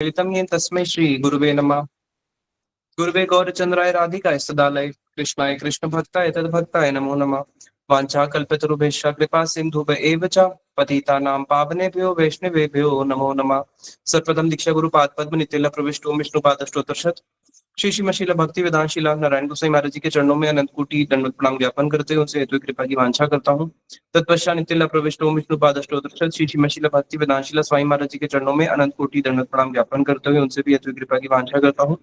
ललितं येन तस्मै श्रीगुरुवे नमः। गुरुवे गौरचन्द्राय राधिकाय सदालय कृष्णाय कृष्णभक्ताय तद्भक्ताय नमो नमः। वाञ्छाकल्पतरुभ्यश्च कृपा सिन्धुभ्य एव च पतितानां पावनेभ्यो वैष्णवेभ्यो नमो नमः। सर्वप्रथम दीक्षा गुरुपाद पद्म नित्यला प्रविष्टो विष्णुपादष्टोत्तरशत श्री श्रीमशील भक्ति वेदांशीला नारायण गोसाई महाराज जी के चरणों में अनंत कोटि दंडवत प्रणाम ज्ञापन करते हुए उनसे हेतु कृपा की वांछा करता हूँ। तत्पश्चात नित्यला प्रविष्टो विष्णुपादष्टोत्तरशत श्री श्रीमशील भक्ति वेदांशीला स्वामी महाराज जी के चरणों में अनंत कोटि दंडवत प्रणाम ज्ञापन करते हुए उनसे भी हेतु कृपा की वांछा करता हूँ।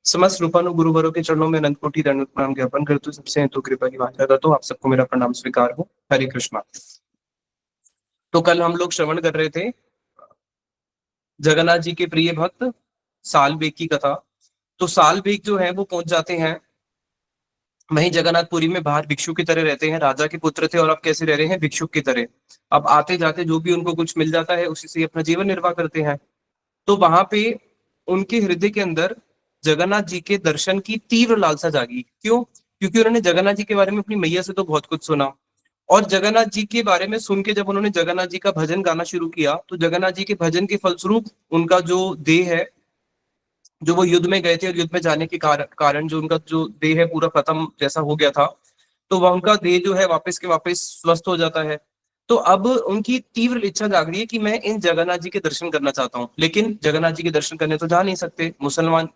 समस्त रूपानु गुरुवरों के चरणों में अनंत कोटि दंडवत प्रणाम ज्ञापन करते हुए सबसे हेतु कृपा की वांछा करता हूँ। आप सबको मेरा प्रणाम स्वीकार हो। हरे कृष्णा। तो कल हम लोग श्रवण कर रहे थे जगन्नाथ जी के प्रिय भक्त साल बेग की कथा। तो साल बेग जो है वो पहुंच जाते हैं वहीं जगन्नाथपुरी में, बाहर भिक्षु की तरह रहते हैं। राजा के पुत्र थे और अब कैसे रह रहे हैं, भिक्षुक की तरह। अब आते जाते जो भी उनको कुछ मिल जाता है उसी से अपना जीवन निर्वाह करते हैं। तो वहां पे उनके हृदय के अंदर जगन्नाथ जी के दर्शन की तीव्र लालसा जागी। क्यों? क्योंकि उन्होंने जगन्नाथ जी के बारे में अपनी मैया से तो बहुत कुछ सुना, और जगन्नाथ जी के बारे में सुन के जब उन्होंने जगन्नाथ जी का भजन गाना शुरू किया तो जगन्नाथ जी के भजन के फलस्वरूप उनका जो देह है, जो वो युद्ध में गए थे और युद्ध में जाने के कारण जो उनका जो देह है पूरा खत्म जैसा हो गया था, तो वह उनका देह जो है वापस के वापस स्वस्थ हो जाता है। तो अब उनकी तीव्र इच्छा जाग रही है कि मैं इन जगन्नाथ जी के दर्शन करना चाहता हूँ। लेकिन जगन्नाथ जी के दर्शन करने तो जा नहीं सकते, मुसलमान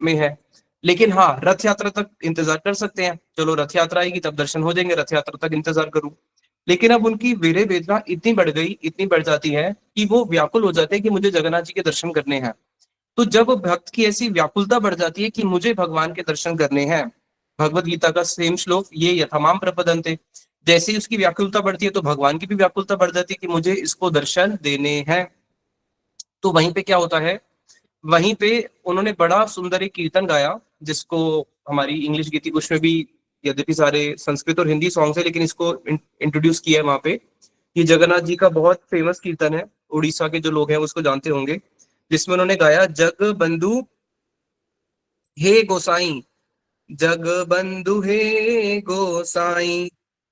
में है। लेकिन हाँ, रथ यात्रा तक इंतजार कर सकते हैं। चलो रथ यात्रा आएगी तब दर्शन हो जाएंगे, रथ यात्रा तक इंतजार करूं। लेकिन अब उनकी वीर्य वेदना इतनी बढ़ गई, इतनी बढ़ जाती है कि वो व्याकुल हो जाते हैं कि मुझे जगन्नाथ जी के दर्शन करने हैं। तो जब भक्त की ऐसी व्याकुलता बढ़ जाती है कि मुझे भगवान के दर्शन करने हैं, भगवत गीता का सेम श्लोक, ये यथामाम प्रपदन्ते, जैसे ही उसकी व्याकुलता बढ़ती है तो भगवान की भी व्याकुलता बढ़ जाती है कि मुझे इसको दर्शन देने हैं। तो वहीं पे क्या होता है, वहीं पे उन्होंने बड़ा सुंदर एक कीर्तन गाया, जिसको हमारी इंग्लिश गीति कुछ में भी, यद्यपि सारे संस्कृत और हिंदी सॉन्ग्स है लेकिन इसको इंट्रोड्यूस किया है वहां पे। ये जगन्नाथ जी का बहुत फेमस कीर्तन है, उड़ीसा के जो लोग हैं उसको जानते होंगे, जिसमें उन्होंने गाया, जग बंधु हे गोसाई, जग बंधु हे गोसाई,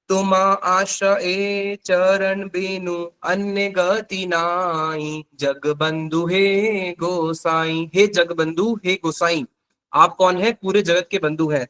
तुमा आशा ए चरण बिनु अन्य गति नाई। जग बंधु हे गोसाई, हे जग बंधु हे गोसाई, आप कौन है? पूरे जगत के बंधु हैं।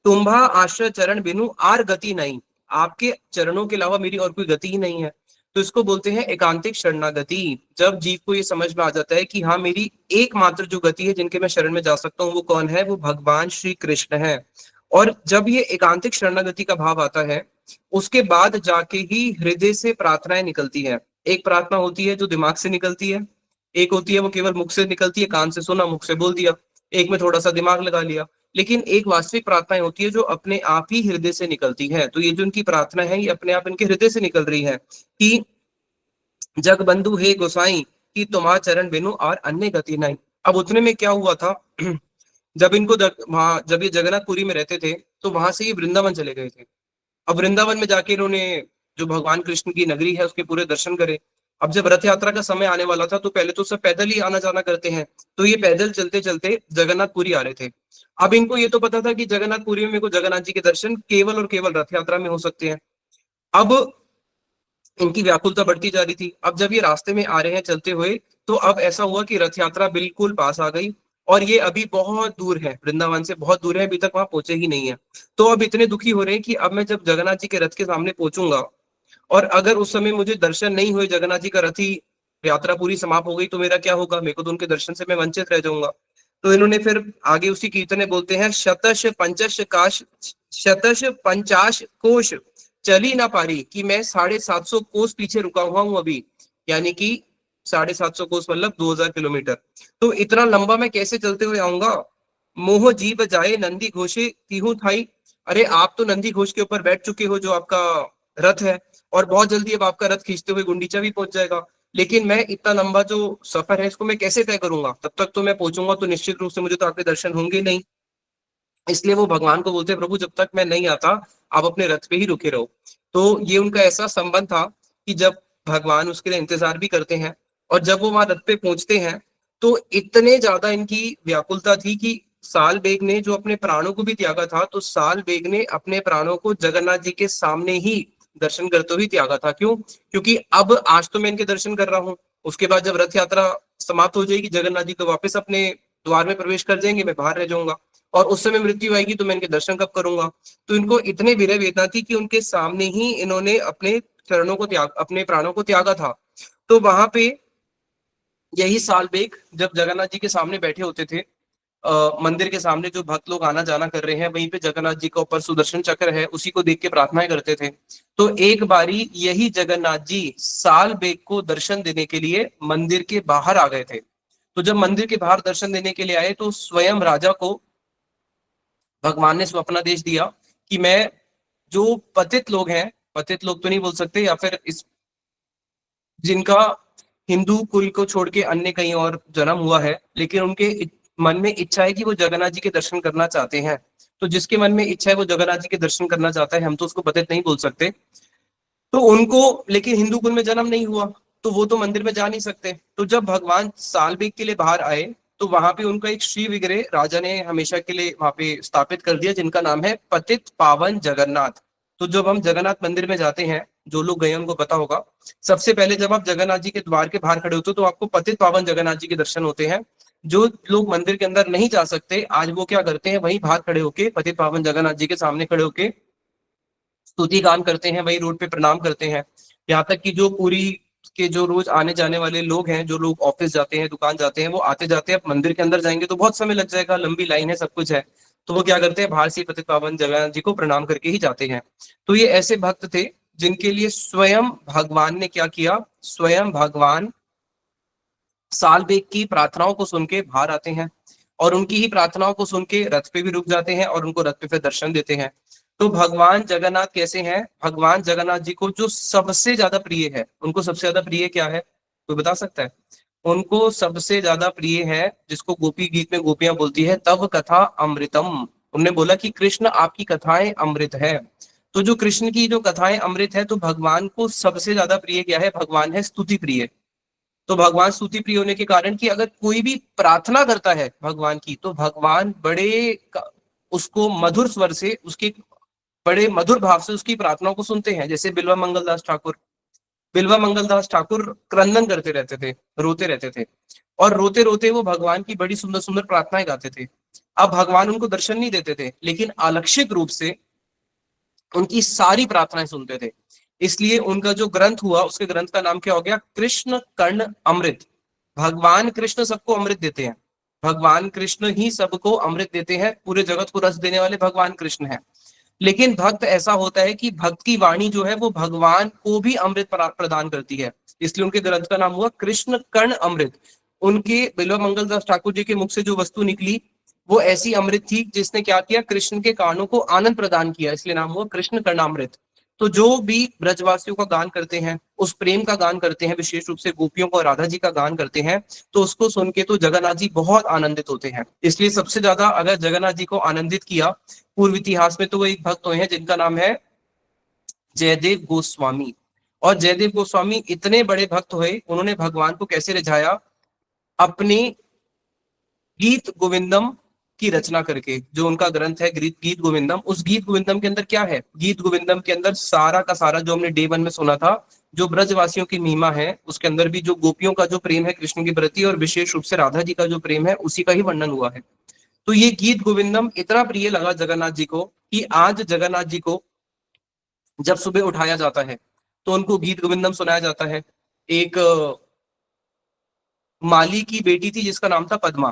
तुम्भा आश्रय चरण बिनु आर गति नहीं, आपके चरणों के अलावा मेरी और कोई गति ही नहीं है। तो इसको बोलते हैं एकांतिक शरणागति। जब जीव को ये समझ में आ जाता है कि हाँ, मेरी एकमात्र जो गति है जिनके मैं शरण में जा सकता हूँ वो कौन है, वो भगवान श्री कृष्ण है। और जब ये एकांतिक शरणागति का भाव आता है उसके बाद जाके ही हृदय से प्रार्थनाएं निकलती है। एक प्रार्थना होती है जो दिमाग से निकलती है, एक होती है वो केवल मुख से निकलती है, कान से सुना मुख से बोल दिया, एक में थोड़ा सा दिमाग लगा लिया। लेकिन एक वास्तविक प्रार्थना होती है जो अपने आप ही हृदय से निकलती है। तो ये जो उनकी प्रार्थना है ये अपने आप इनके हृदय से निकल रही है कि जग बंधु हे गोसाई, कि तुम्हारा चरण बिनु और अन्य गति नहीं। अब उतने में क्या हुआ था जब इनको वहां, जब ये जगन्नाथपुरी में रहते थे तो वहां से ये वृंदावन चले गए थे। अब वृंदावन में जाके इन्होंने जो भगवान कृष्ण की नगरी है उसके पूरे दर्शन करे। अब जब रथ यात्रा का समय आने वाला था तो पहले तो सब पैदल ही आना जाना करते हैं, तो ये पैदल चलते चलते जगन्नाथपुरी आ रहे थे। अब इनको ये तो पता था कि जगन्नाथपुरी में मेरे को जगन्नाथ जी के दर्शन केवल और केवल रथ यात्रा में हो सकते हैं। अब इनकी व्याकुलता बढ़ती जा रही थी। अब जब ये रास्ते में आ रहे हैं चलते हुए, तो अब ऐसा हुआ कि रथ यात्रा बिल्कुल पास आ गई और ये अभी बहुत दूर है, वृंदावन से बहुत दूर है, अभी तक वहां पहुंचे ही नहीं है। तो अब इतने दुखी हो रहे हैं कि अब मैं जब जगन्नाथ जी के रथ के सामने पहुंचूंगा और अगर उस समय मुझे दर्शन नहीं हुए, जगन्नाथ जी का रथ ही, यात्रा पूरी समाप्त हो गई, तो मेरा क्या होगा? मेरे को तो उनके दर्शन से मैं वंचित रह जाऊंगा। तो इन्होंने फिर आगे उसी कीर्तन में बोलते हैं, शतश पंचश काश, शतश पंचाश कोश चली ना पारी, कि मैं 750 कोस पीछे रुका हुआ हूं अभी, यानी कि 750 कोस मतलब 2000 किलोमीटर। तो इतना लंबा मैं कैसे चलते हुए आऊंगा? मोह जीव जाए नंदी घोषे तीहू थाई, अरे आप तो नंदी घोष के ऊपर बैठ चुके हो जो आपका रथ है, और बहुत जल्दी अब आपका रथ खींचते हुए गुंडीचा भी पहुंच जाएगा। लेकिन मैं इतना लंबा जो सफर है इसको मैं कैसे तय करूंगा? तब तक तो मैं पहुंचूंगा तो निश्चित रूप से मुझे तो आपके दर्शन होंगे नहीं। इसलिए वो भगवान को बोलते हैं, प्रभु जब तक मैं नहीं आता आप अपने रथ पे ही रुके रहो। तो ये उनका ऐसा संबंध था कि जब भगवान उसके लिए इंतजार भी करते हैं और जब वो वहां रथ पे पहुंचते हैं तो इतने ज्यादा इनकी व्याकुलता थी कि साल बेग ने जो अपने प्राणों को भी त्यागा था, तो साल बेग ने अपने प्राणों को जगन्नाथ जी के सामने ही दर्शन करते हुए त्यागा था। क्यों? क्योंकि अब आज तो मैं इनके दर्शन कर रहा हूँ, उसके बाद जब रथ यात्रा समाप्त हो जाएगी, जगन्नाथ जी तो वापस अपने द्वार में प्रवेश कर जाएंगे, मैं बाहर रह जाऊंगा, और उस समय मृत्यु आएगी तो मैं इनके दर्शन कब करूंगा। तो इनको इतने विरह वेदना थी कि उनके सामने ही इन्होंने अपने चरणों को त्याग, अपने प्राणों को त्यागा था। तो वहां पे यही सालबेग जब जगन्नाथ जी के सामने बैठे होते थे, मंदिर के सामने जो भक्त लोग आना जाना कर रहे हैं, वहीं पे जगन्नाथ जी का ऊपर सुदर्शन चक्र है, उसी को देख के प्रार्थनाएं करते थे। तो एक बारी यही जगन्नाथ जी साल बेग को दर्शन देने के लिए मंदिर के बाहर आ गए थे। तो जब मंदिर के बाहर दर्शन देने के लिए आए तो स्वयं राजा को भगवान ने स्वप्नादेश दिया कि मैं जो पतित लोग हैं, पतित लोग तो नहीं बोल सकते, या फिर इस जिनका हिंदू कुल को छोड़ के अन्य कहीं और जन्म हुआ है, लेकिन उनके मन में इच्छा है कि वो जगन्नाथ जी के दर्शन करना चाहते हैं। तो जिसके मन में इच्छा है वो जगन्नाथ जी के दर्शन करना चाहता है, हम तो उसको पतित नहीं बोल सकते। तो उनको, लेकिन हिंदू कुल में जन्म नहीं हुआ, तो वो तो मंदिर में जा नहीं सकते। तो जब भगवान सालबेग के लिए बाहर आए तो वहां पे उनका एक श्री विग्रह राजा ने हमेशा के लिए वहां पे स्थापित कर दिया, जिनका नाम है पतित पावन जगन्नाथ। तो जब हम जगन्नाथ मंदिर में जाते हैं, जो लोग गए उनको पता होगा, सबसे पहले जब आप जगन्नाथ जी के द्वार के बाहर खड़े होते हो तो आपको पतित पावन जगन्नाथ जी के दर्शन होते हैं। जो लोग मंदिर के अंदर नहीं जा सकते, आज वो क्या करते हैं, वहीं बाहर खड़े होके पतित पावन जगन्नाथ जी के सामने खड़े होके स्तुति गान करते हैं, वही रोड पे प्रणाम करते हैं। यहाँ तक कि जो पूरी के जो रोज आने जाने वाले लोग हैं, जो लोग ऑफिस जाते हैं, दुकान जाते हैं, वो आते जाते हैं, अब मंदिर के अंदर जाएंगे तो बहुत समय लग जाएगा, लंबी लाइन है, सब कुछ है, तो वो क्या करते हैं, बाहर से पतित पावन जगन्नाथ जी को प्रणाम करके ही जाते हैं। तो ये ऐसे भक्त थे जिनके लिए स्वयं भगवान ने क्या किया, स्वयं भगवान सालबेग की प्रार्थनाओं को सुन के बाहर आते हैं, और उनकी ही प्रार्थनाओं को सुन के रथ पे भी रुक जाते हैं और उनको रथ पे फिर दर्शन देते हैं। तो भगवान जगन्नाथ कैसे हैं, भगवान जगन्नाथ जी को जो सबसे ज्यादा प्रिय है, उनको सबसे ज्यादा प्रिय क्या है, कोई बता सकता है? उनको सबसे ज्यादा प्रिय है, जिसको गोपी गीत में गोपियां बोलती है, तव कथा अमृतम। उन्होंने बोला कि कृष्ण आपकी कथाएं अमृत है। तो जो कृष्ण की जो कथाएं अमृत है, तो भगवान को सबसे ज्यादा प्रिय क्या है, भगवान है स्तुति प्रिय। तो भगवान स्तुति प्रिय होने के कारण कि अगर कोई भी प्रार्थना करता है भगवान की, तो भगवान उसको मधुर स्वर से, उसके बड़े मधुर भाव से उसकी प्रार्थनाओं को सुनते हैं। जैसे बिल्वा मंगलदास ठाकुर, बिल्वा मंगलदास ठाकुर क्रंदन करते रहते थे, रोते रहते थे, और रोते रोते वो भगवान की बड़ी सुंदर सुंदर प्रार्थनाएं गाते थे। अब भगवान उनको दर्शन नहीं देते थे, लेकिन अलक्षित रूप से उनकी सारी प्रार्थनाएं सुनते थे। इसलिए उनका जो ग्रंथ हुआ, उसके ग्रंथ का नाम क्या हो गया, कृष्ण कर्ण अमृत। भगवान कृष्ण सबको अमृत देते हैं, भगवान कृष्ण ही सबको अमृत देते हैं, पूरे जगत को रस देने वाले भगवान कृष्ण हैं। लेकिन भक्त ऐसा होता है कि भक्त की वाणी जो है वो भगवान को भी अमृत प्रदान करती है, इसलिए उनके ग्रंथ का नाम हुआ कृष्ण कर्ण अमृत। उनके बिल्वा मंगलदास ठाकुर जी के मुख से जो वस्तु निकली वो ऐसी अमृत थी जिसने क्या किया, कृष्ण के कानों को आनंद प्रदान किया, इसलिए नाम हुआ कृष्ण कर्णामृत। तो जो भी ब्रजवासियों का गान करते हैं, उस प्रेम का गान करते हैं, विशेष रूप से गोपियों को, राधा जी का गान करते हैं, तो उसको सुन के तो जगन्नाथ जी बहुत आनंदित होते हैं। इसलिए सबसे ज्यादा अगर जगन्नाथ जी को आनंदित किया पूर्व इतिहास में, तो वो एक भक्त हुए हैं जिनका नाम है जयदेव गोस्वामी। और जयदेव गोस्वामी इतने बड़े भक्त हुए, उन्होंने भगवान को कैसे रिझाया, अपनी गीत गोविंदम की रचना करके। जो उनका ग्रंथ है गीत गोविंदम, उस गीत गोविंदम के अंदर क्या है, गीत गोविंदम के अंदर सारा का सारा जो हमने डे 1 में सुना था, जो ब्रजवासियों की महिमा है, उसके अंदर भी जो गोपियों का जो प्रेम है कृष्ण के प्रति, और विशेष रूप से राधा जी का जो प्रेम है, उसी का ही वर्णन हुआ है। तो ये गीत गोविंदम इतना प्रिय लगा जगन्नाथ जी को कि आज जगन्नाथ जी को जब सुबह उठाया जाता है तो उनको गीत गोविंदम सुनाया जाता है। एक माली की बेटी थी जिसका नाम था पद्मा,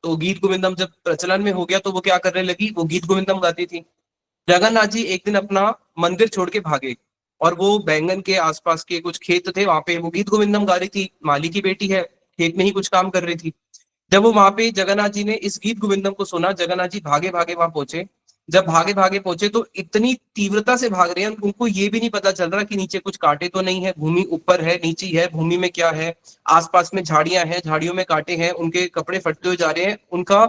तो गीत गोविंदम जब प्रचलन में हो गया तो वो क्या करने लगी, वो गीत गोविंदम गाती थी। जगन्नाथ जी एक दिन अपना मंदिर छोड़ के भागे, और वो बैंगन के आसपास के कुछ खेत थे, वहां पे वो गीत गोविंदम गा रही थी, माली की बेटी है, खेत में ही कुछ काम कर रही थी। जब वो वहां पे जगन्नाथ जी ने इस गीत गोविंदम को सुना, जगन्नाथ जी भागे भागे वहां पहुंचे। जब भागे भागे पहुंचे तो इतनी तीव्रता से भाग रहे हैं, उनको ये भी नहीं पता चल रहा कि नीचे कुछ कांटे तो नहीं है, भूमि ऊपर है नीचे है, भूमि में क्या है, आसपास में झाड़ियां हैं, झाड़ियों में कांटे हैं, उनके कपड़े फटते हुए जा रहे हैं। उनका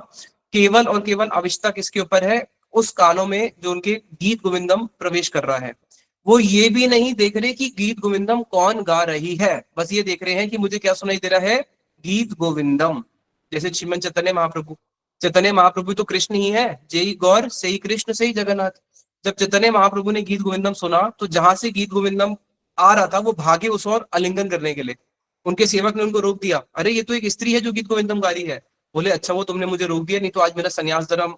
केवल और केवल आविष्टा किसके ऊपर है, उस कानों में जो उनके गीत गोविंदम प्रवेश कर रहा है। वो ये भी नहीं देख रहे कि गीत गोविंदम कौन गा रही है, बस ये देख रहे हैं कि मुझे क्या सुनाई दे रहा है, गीत गोविंदम। जैसे श्रीमन चैतन्य महाप्रभु, चैतन्य महाप्रभु तो कृष्ण ही है, जय गौर से ही कृष्ण से ही जगन्नाथ। जब चैतन्य महाप्रभु ने गीत गोविंदम सुना तो जहां से गीत गोविंदम आ रहा था वो भागे उस और आलिंगन करने के लिए। उनके सेवक ने उनको रोक दिया, अरे ये तो एक स्त्री है जो गीत गोविंदम गा रही है। बोले अच्छा वो तुमने मुझे रोक दिया, नहीं तो आज मेरा संन्यास धर्म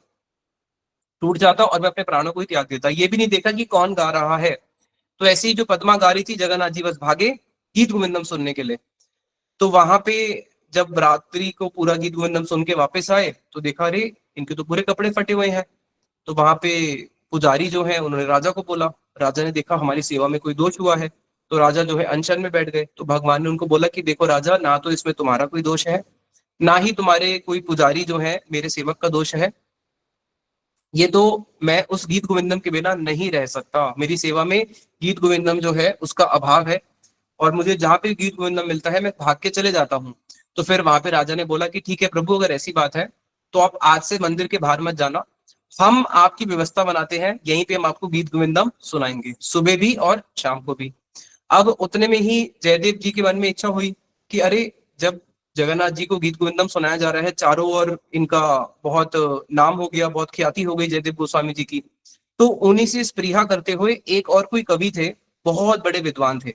टूट जाता और मैं अपने प्राणों को ही त्याग देता। ये भी नहीं देखा कि कौन गा रहा है। तो ऐसी जो पद्मा गा रही थी, जगन्नाथ जी बस भागे गीत गोविंदम सुनने के लिए। तो वहां पे जब रात्रि को पूरा गीत गोविंदम सुन के वापस आए तो देखा अरे इनके तो पूरे कपड़े फटे हुए हैं। तो वहां पे पुजारी जो है उन्होंने राजा को बोला। राजा ने देखा हमारी सेवा में कोई दोष हुआ है, तो राजा जो है अनशन में बैठ गए। तो भगवान ने उनको बोला कि देखो राजा, ना तो इसमें तुम्हारा कोई दोष है, ना ही तुम्हारे कोई पुजारी जो है मेरे सेवक का दोष है। ये तो मैं उस गीत गोविंदम के बिना नहीं रह सकता, मेरी सेवा में गीत गोविंदम जो है उसका अभाव है, और मुझे जहां पे गीत गोविंदम मिलता है मैं भाग के चले जाता हूँ। तो फिर वहां पे राजा ने बोला कि ठीक है प्रभु, अगर ऐसी बात है तो आप आज से मंदिर के बाहर मत जाना, हम आपकी व्यवस्था बनाते हैं, यहीं पे हम आपको गीत गोविंदम सुनाएंगे, सुबह भी और शाम को भी। अब उतने में ही जयदेव जी के मन में इच्छा हुई कि अरे जब जगन्नाथ जी को गीत गोविंदम सुनाया जा रहा है, चारों ओर इनका बहुत नाम हो गया, बहुत ख्याति हो गई जयदेव गोस्वामी जी की, तो उन्हीं से स्पृहा करते हुए एक और कोई कवि थे, बहुत बड़े विद्वान थे।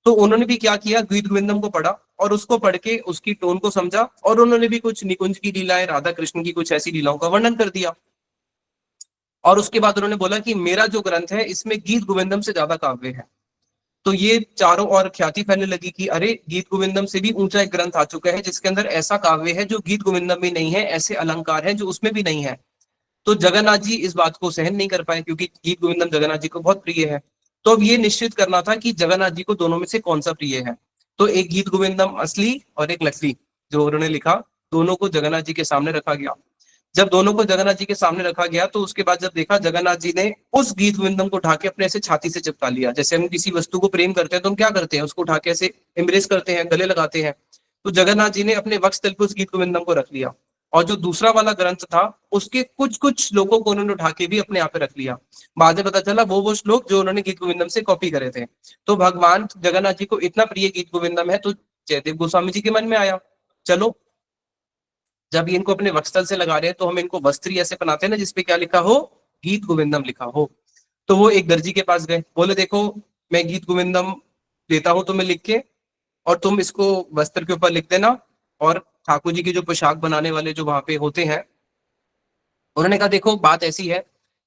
तो उन्होंने भी क्या किया, गीत गोविंदम को पढ़ा और उसको पढ़ के उसकी टोन को समझा, और उन्होंने भी कुछ निकुंज की लीलाएं, राधा कृष्ण की कुछ ऐसी लीलाओं का वर्णन कर दिया। और उसके बाद उन्होंने बोला कि मेरा जो ग्रंथ है इसमें गीत गोविंदम से ज्यादा काव्य है। तो ये चारों ओर ख्याति फैलने लगी कि अरे गीत गोविंदम से भी ऊंचा एक ग्रंथ आ चुका है जिसके अंदर ऐसा काव्य है जो गीत गोविंदम में नहीं है, ऐसे अलंकार हैं जो उसमें भी नहीं है। तो जगन्नाथ जी इस बात को सहन नहीं कर पाए, क्योंकि गीत गोविंदम जगन्नाथ जी को बहुत प्रिय है। तो अब ये निश्चित करना था कि जगन्नाथ जी को दोनों में से कौन सा प्रिय है। तो एक गीत गोविंदम असली और एक नकली जो उन्होंने लिखा, दोनों को जगन्नाथ जी के सामने रखा गया। जब दोनों को जगन्नाथ जी के सामने रखा गया तो उसके बाद जब देखा, जगन्नाथ जी ने उस गीत गोविंदम को उठा के अपने ऐसे छाती से चिपका लिया। जैसे हम किसी वस्तु को प्रेम करते हैं तो हम क्या करते हैं, उसको उठा के ऐसे एम्ब्रेस करते हैं, गले लगाते हैं। तो जगन्नाथ जी ने अपने वक्ष तल पर उस गीत गोविंदम को रख लिया, और जो दूसरा वाला ग्रंथ था उसके कुछ कुछ श्लोकों को उन्होंने उठा के भी अपने आप पे रख लिया। बाद में पता चला वो श्लोक जो उन्होंने गीत गोविंदम से कॉपी करे थे। तो भगवान जगन्नाथ जी को इतना प्रिय गीत गोविंदम है, तो जयदेव गोस्वामी जी के मन में आया, चलो जब ये इनको अपने वक्षस्थल से लगा रहे हैं तो हम इनको वस्त्री ऐसे बनाते हैं ना जिसपे क्या लिखा हो, गीत गोविंदम लिखा हो। तो वो एक दर्जी के पास गए, बोले देखो मैं गीत गोविंदम देता हूं तुम्हें लिख के, और तुम इसको वस्त्र के ऊपर लिख देना। और ठाकुर जी की जो पोशाक बनाने वाले जो वहां पे होते हैं, उन्होंने कहा देखो बात ऐसी है,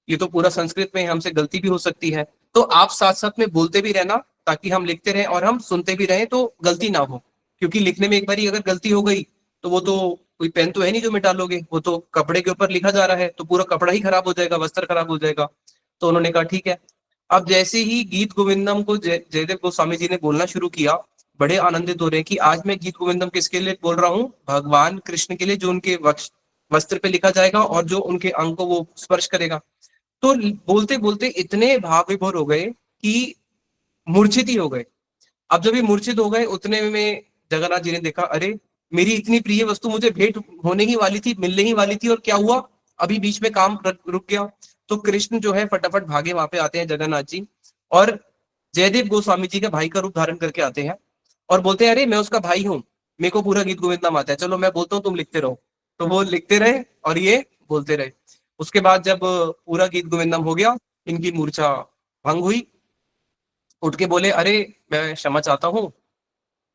ये तो पूरा संस्कृत में है, हमसे गलती भी हो सकती है, तो आप साथ साथ में बोलते भी रहना ताकि हम लिखते रहें और हम सुनते भी रहें, तो गलती ना हो। क्योंकि लिखने में एक बार अगर गलती हो गई तो वो तो कोई पेन तो है नहीं जो मिटा लोगे, वो तो कपड़े के ऊपर लिखा जा रहा है, तो पूरा कपड़ा ही खराब हो जाएगा, वस्त्र खराब हो जाएगा। तो उन्होंने कहा ठीक है। अब जैसे ही गीत गोविंदम को जयदेव गोस्वामी जी ने बोलना शुरू किया, बड़े आनंदित हो रहे हैं कि आज मैं गीत गोविंदम किसके लिए बोल रहा हूँ, भगवान कृष्ण के लिए, जो उनके वस्त्र पे लिखा जाएगा और जो उनके अंग को वो स्पर्श करेगा। तो बोलते बोलते इतने भाव विभोर हो गए कि मूर्छित ही हो गए। अब जब ये मूर्छित हो गए उतने में जगन्नाथ जी ने देखा, अरे मेरी इतनी प्रिय वस्तु मुझे भेंट होने ही वाली थी, मिलने ही वाली थी, और क्या हुआ, अभी बीच में काम रुक गया। तो कृष्ण जो है फटाफट भागे वहां पे आते हैं जगन्नाथ जी, और जयदेव गोस्वामी जी के भाई का रूप धारण करके आते हैं और बोलते हैं अरे मैं उसका भाई हूँ, मेरे को पूरा गीत गोविंदम आता है, चलो मैं बोलता हूँ तुम लिखते रहो। तो वो लिखते रहे और ये बोलते रहे। उसके बाद जब पूरा गीत गोविंदम हो गया, इनकी मूर्छा भंग हुई, उठ के बोले अरे मैं क्षमा चाहता हूँ,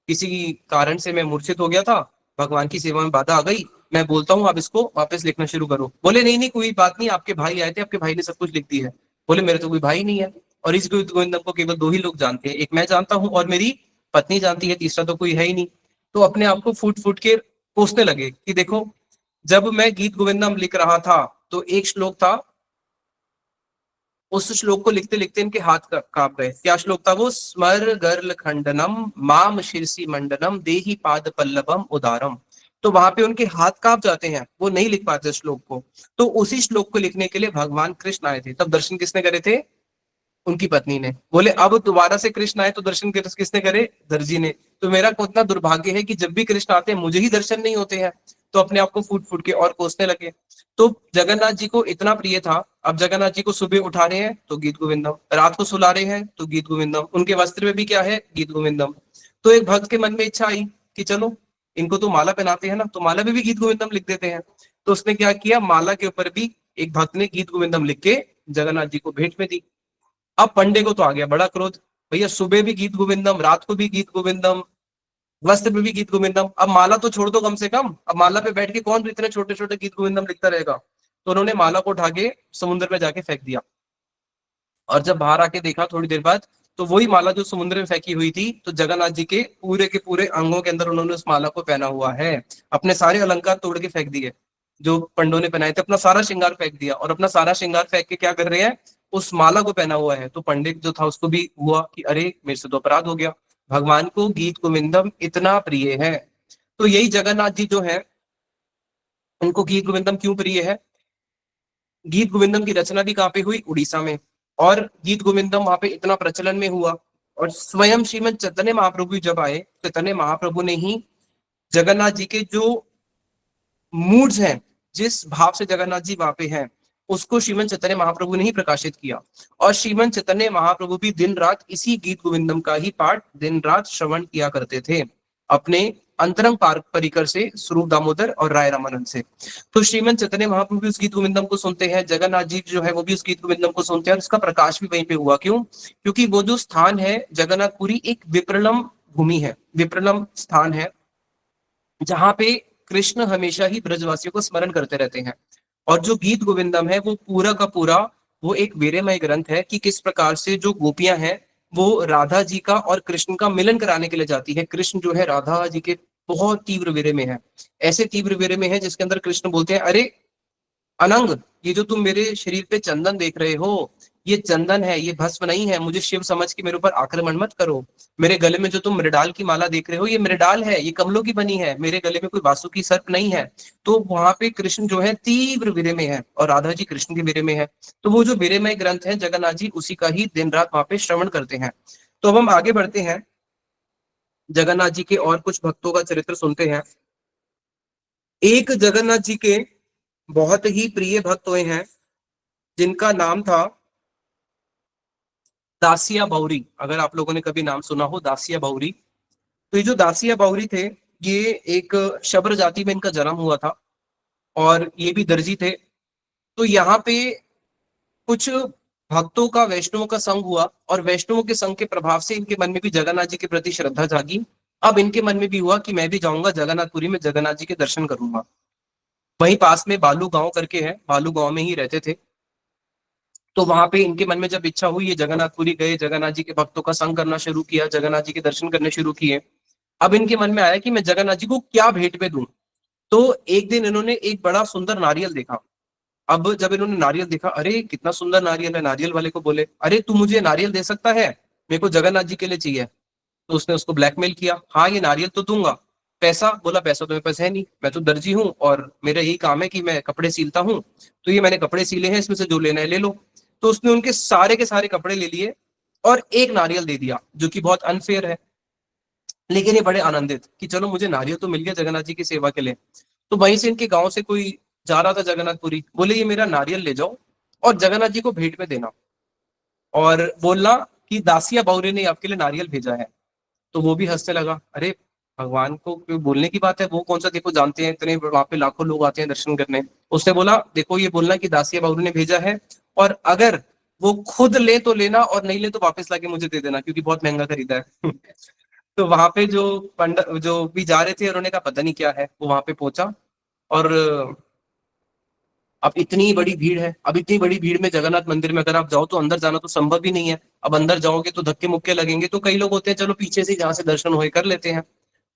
किसी कारण से मैं मूर्छित हो गया था, भगवान की सेवा में बाधा आ गई, मैं बोलता हूँ आप इसको वापस लिखना शुरू करो। बोले नहीं नहीं कोई बात नहीं, आपके भाई आए थे, आपके भाई ने सब कुछ लिख दिया है। बोले मेरे तो कोई भाई नहीं है, और इस गीत गोविंदम को केवल दो ही लोग जानते हैं, एक मैं जानता हूँ और मेरी पत्नी जानती है, तीसरा तो कोई है ही नहीं। तो अपने आप को फूट फूट के कोसने लगे कि देखो जब मैं गीत गोविंदम लिख रहा था तो एक श्लोक था, उस श्लोक को लिखते लिखते इनके हाथ कांप गए। क्या श्लोक था वो, स्मर गर्ल खंडनम माम शीर्षि मंडनम देही पाद पल्लवम उदारम। तो वहां पे उनके हाथ कांप जाते हैं, वो नहीं लिख पाते श्लोक को। तो उसी श्लोक को लिखने के लिए भगवान कृष्ण आए थे। तब दर्शन किसने करे थे, उनकी पत्नी ने। बोले अब दोबारा से कृष्ण आए तो दर्शन किसने करे, दर्जी ने। तो मेरा कितना दुर्भाग्य है कि जब भी कृष्ण आते हैं मुझे ही दर्शन नहीं होते हैं। तो अपने आप को फूट फूट के और कोसने लगे। तो जगन्नाथ जी को इतना प्रिय था, अब जगन्नाथ जी को सुबह उठा रहे हैं तो गीत गोविंदम, रात को सुला रहे हैं तो गीत गोविंदम, उनके वस्त्र में भी क्या है, गीत गोविंदम। तो एक भक्त के मन में इच्छा आई कि चलो इनको तो माला पहनाते हैं ना, तो माला में भी गीत गोविंदम लिख देते हैं। तो उसने क्या किया, माला के ऊपर भी एक भक्त ने गीत गोविंदम लिख के जगन्नाथ जी को भेंट में दी। अब पंडे को तो आ गया बड़ा क्रोध, भैया सुबह भी गीत गोविंदम, रात को भी गीत गोविंदम, वस्त्र पे भी गीत गोविंदम। अब माला तो छोड़ दो कम से कम, अब माला पे बैठ के कौन इतने छोटे छोटे गीत गोविंदम लिखता रहेगा। तो उन्होंने माला को उठा के समुद्र में जाके फेंक दिया। और जब बाहर आके देखा थोड़ी देर बाद, तो वही माला जो समुद्र में फेंकी हुई थी, तो जगन्नाथ जी के पूरे अंगों के अंदर उन्होंने उस माला को पहना हुआ है। अपने सारे अलंकार तोड़ के फेंक दिए जो पंडों ने पहनाए थे, अपना सारा श्रृंगार फेंक दिया, और अपना सारा श्रृंगार फेंक के क्या कर रहे हैं, उस माला को पहना हुआ है। तो पंडित जो था उसको भी हुआ कि अरे मेरे से तो अपराध हो गया, भगवान को गीत गोविंदम इतना प्रिय है। तो यही जगन्नाथ जी जो है, उनको गीत गोविंदम क्यों प्रिय है। गीत गोविंदम की रचना भी कहाँ पे हुई, उड़ीसा में। और गीत गोविंदम वहां पे इतना प्रचलन में हुआ, और स्वयं श्रीमद चैतन्य महाप्रभु जब आए, चैतन्य महाप्रभु ने ही जगन्नाथ जी के जो मूड्स हैं, जिस भाव से जगन्नाथ जी वहां पे हैं, उसको श्रीमद चैतन्य महाप्रभु ने ही प्रकाशित किया। और श्रीमद चैतन्य महाप्रभु भी दिन रात इसी गीत गोविंदम का ही पाठ दिन रात श्रवण किया करते थे, अपने अंतरंग परिकर से, स्वरूप दामोदर और राय रामानंद से। तो श्रीमद चैतन्य महाप्रभु भी उस गीत गोविंदम को सुनते हैं, जगन्नाथ जी जो है वो भी उस गीत गोविंदम को सुनते हैं, और उसका प्रकाश भी वहीं पे हुआ। क्यों? क्योंकि वो जो स्थान है जगन्नाथपुरी, एक विप्रलम भूमि है, विप्रलम स्थान है, जहां पे कृष्ण हमेशा ही ब्रजवासियों को स्मरण करते रहते हैं। और जो गीत गोविंदम है वो पूरा का पूरा वो एक वीरमय ग्रंथ है कि किस प्रकार से जो गोपियां हैं वो राधा जी का और कृष्ण का मिलन कराने के लिए जाती है। कृष्ण जो है राधा जी के बहुत तीव्र वीरे में है, ऐसे तीव्र वीरे में है जिसके अंदर कृष्ण बोलते हैं, अरे अनंग, ये जो तुम मेरे शरीर पे चंदन देख रहे हो, ये चंदन है, ये भस्म नहीं है, मुझे शिव समझ के मेरे ऊपर आक्रमण मत करो। मेरे गले में जो तुम मृडाल की माला देख रहे हो, ये मृडाल है, ये कमलों की बनी है, मेरे गले में कोई वासुकी सर्प नहीं है। तो वहां पे कृष्ण जो है तीव्र वीरे में है, और राधा जी कृष्ण के वीरे में है। तो वो जो वीरेमय ग्रंथ है जगन्नाथ जी, उसी का ही दिन रात वहां पे श्रवण करते हैं। तो अब हम आगे बढ़ते हैं, जगन्नाथ जी के और कुछ भक्तों का चरित्र सुनते हैं। एक जगन्नाथ जी के बहुत ही प्रिय भक्त हुए हैं, जिनका नाम था दासिया बाउरी। अगर आप लोगों ने कभी नाम सुना हो दासिया बाउरी, तो ये जो दासिया बाउरी थे, ये एक शब्र जाति में इनका जन्म हुआ था, और ये भी दर्जी थे। तो यहाँ पे कुछ भक्तों का वैष्णवों का संग हुआ, और वैष्णवों के संग के प्रभाव से इनके मन में भी जगन्नाथ जी के प्रति श्रद्धा जागी। अब इनके मन में भी हुआ कि मैं भी जाऊंगा जगन्नाथपुरी में, जगन्नाथ जी के दर्शन करूंगा। वहीं पास में बालू गांव करके है, बालू गांव में ही रहते थे। तो वहां पे इनके मन में जब इच्छा हुई, ये जगन्नाथपुरी गए, जगन्नाथ जी के भक्तों का संग करना शुरू किया, जगन्नाथ जी के दर्शन करने शुरू किए। अब इनके मन में आया कि मैं जगन्नाथ जी को क्या भेंट में दूं। तो एक दिन इन्होंने एक बड़ा सुंदर नारियल देखा। अब जब इन्होंने नारियल देखा, अरे कितना सुंदर नारियल है, नारियल वाले को बोले, अरे तू मुझे नारियल दे सकता है, मेरे को जगन्नाथ जी के लिए चाहिए। तो उसने उसको ब्लैकमेल किया, हाँ ये नारियल तो दूंगा, पैसा? बोला पैसा तो मेरे पास है नहीं, मैं तो दर्जी हूँ और मेरा यही काम है कि मैं कपड़े सीलता हूँ, तो ये मैंने कपड़े सीले हैं, इसमें से जो लेना है ले लो। तो उसने उनके सारे के सारे कपड़े ले लिए और एक नारियल दे दिया, जो कि बहुत अनफेयर है। लेकिन ये बड़े आनंदित कि चलो मुझे नारियल तो मिल गया जगन्नाथ जी की सेवा के लिए। तो वहीं से इनके गांव से कोई जा रहा था जगन्नाथपुरी, बोले ये मेरा नारियल ले जाओ और जगन्नाथ जी को भेंट में देना, और बोलना कि दासिया बाउरी ने आपके लिए नारियल भेजा है। तो वो भी हंसने लगा, अरे भगवान को क्यों बोलने की बात है, वो कौन सा देखो जानते हैं, इतने वहां पे लाखों लोग आते हैं दर्शन करने। उसने बोला देखो ये बोलना कि दासिया बाबू ने भेजा है, और अगर वो खुद ले तो लेना, और नहीं ले तो वापस लाके मुझे दे देना, क्योंकि बहुत महंगा खरीदा है। तो वहां पे जो पंडित जो भी जा रहे थे, उन्होंने कहा पता नहीं क्या है। वो वहां पे पहुंचा, और अब इतनी बड़ी भीड़ है, अब इतनी बड़ी भीड़ में जगन्नाथ मंदिर में अगर आप जाओ तो अंदर जाना तो संभव ही नहीं है। अब अंदर जाओगे तो धक्के मुक्के लगेंगे, तो कई लोग होते हैं चलो पीछे से जहां से दर्शन होए कर लेते हैं।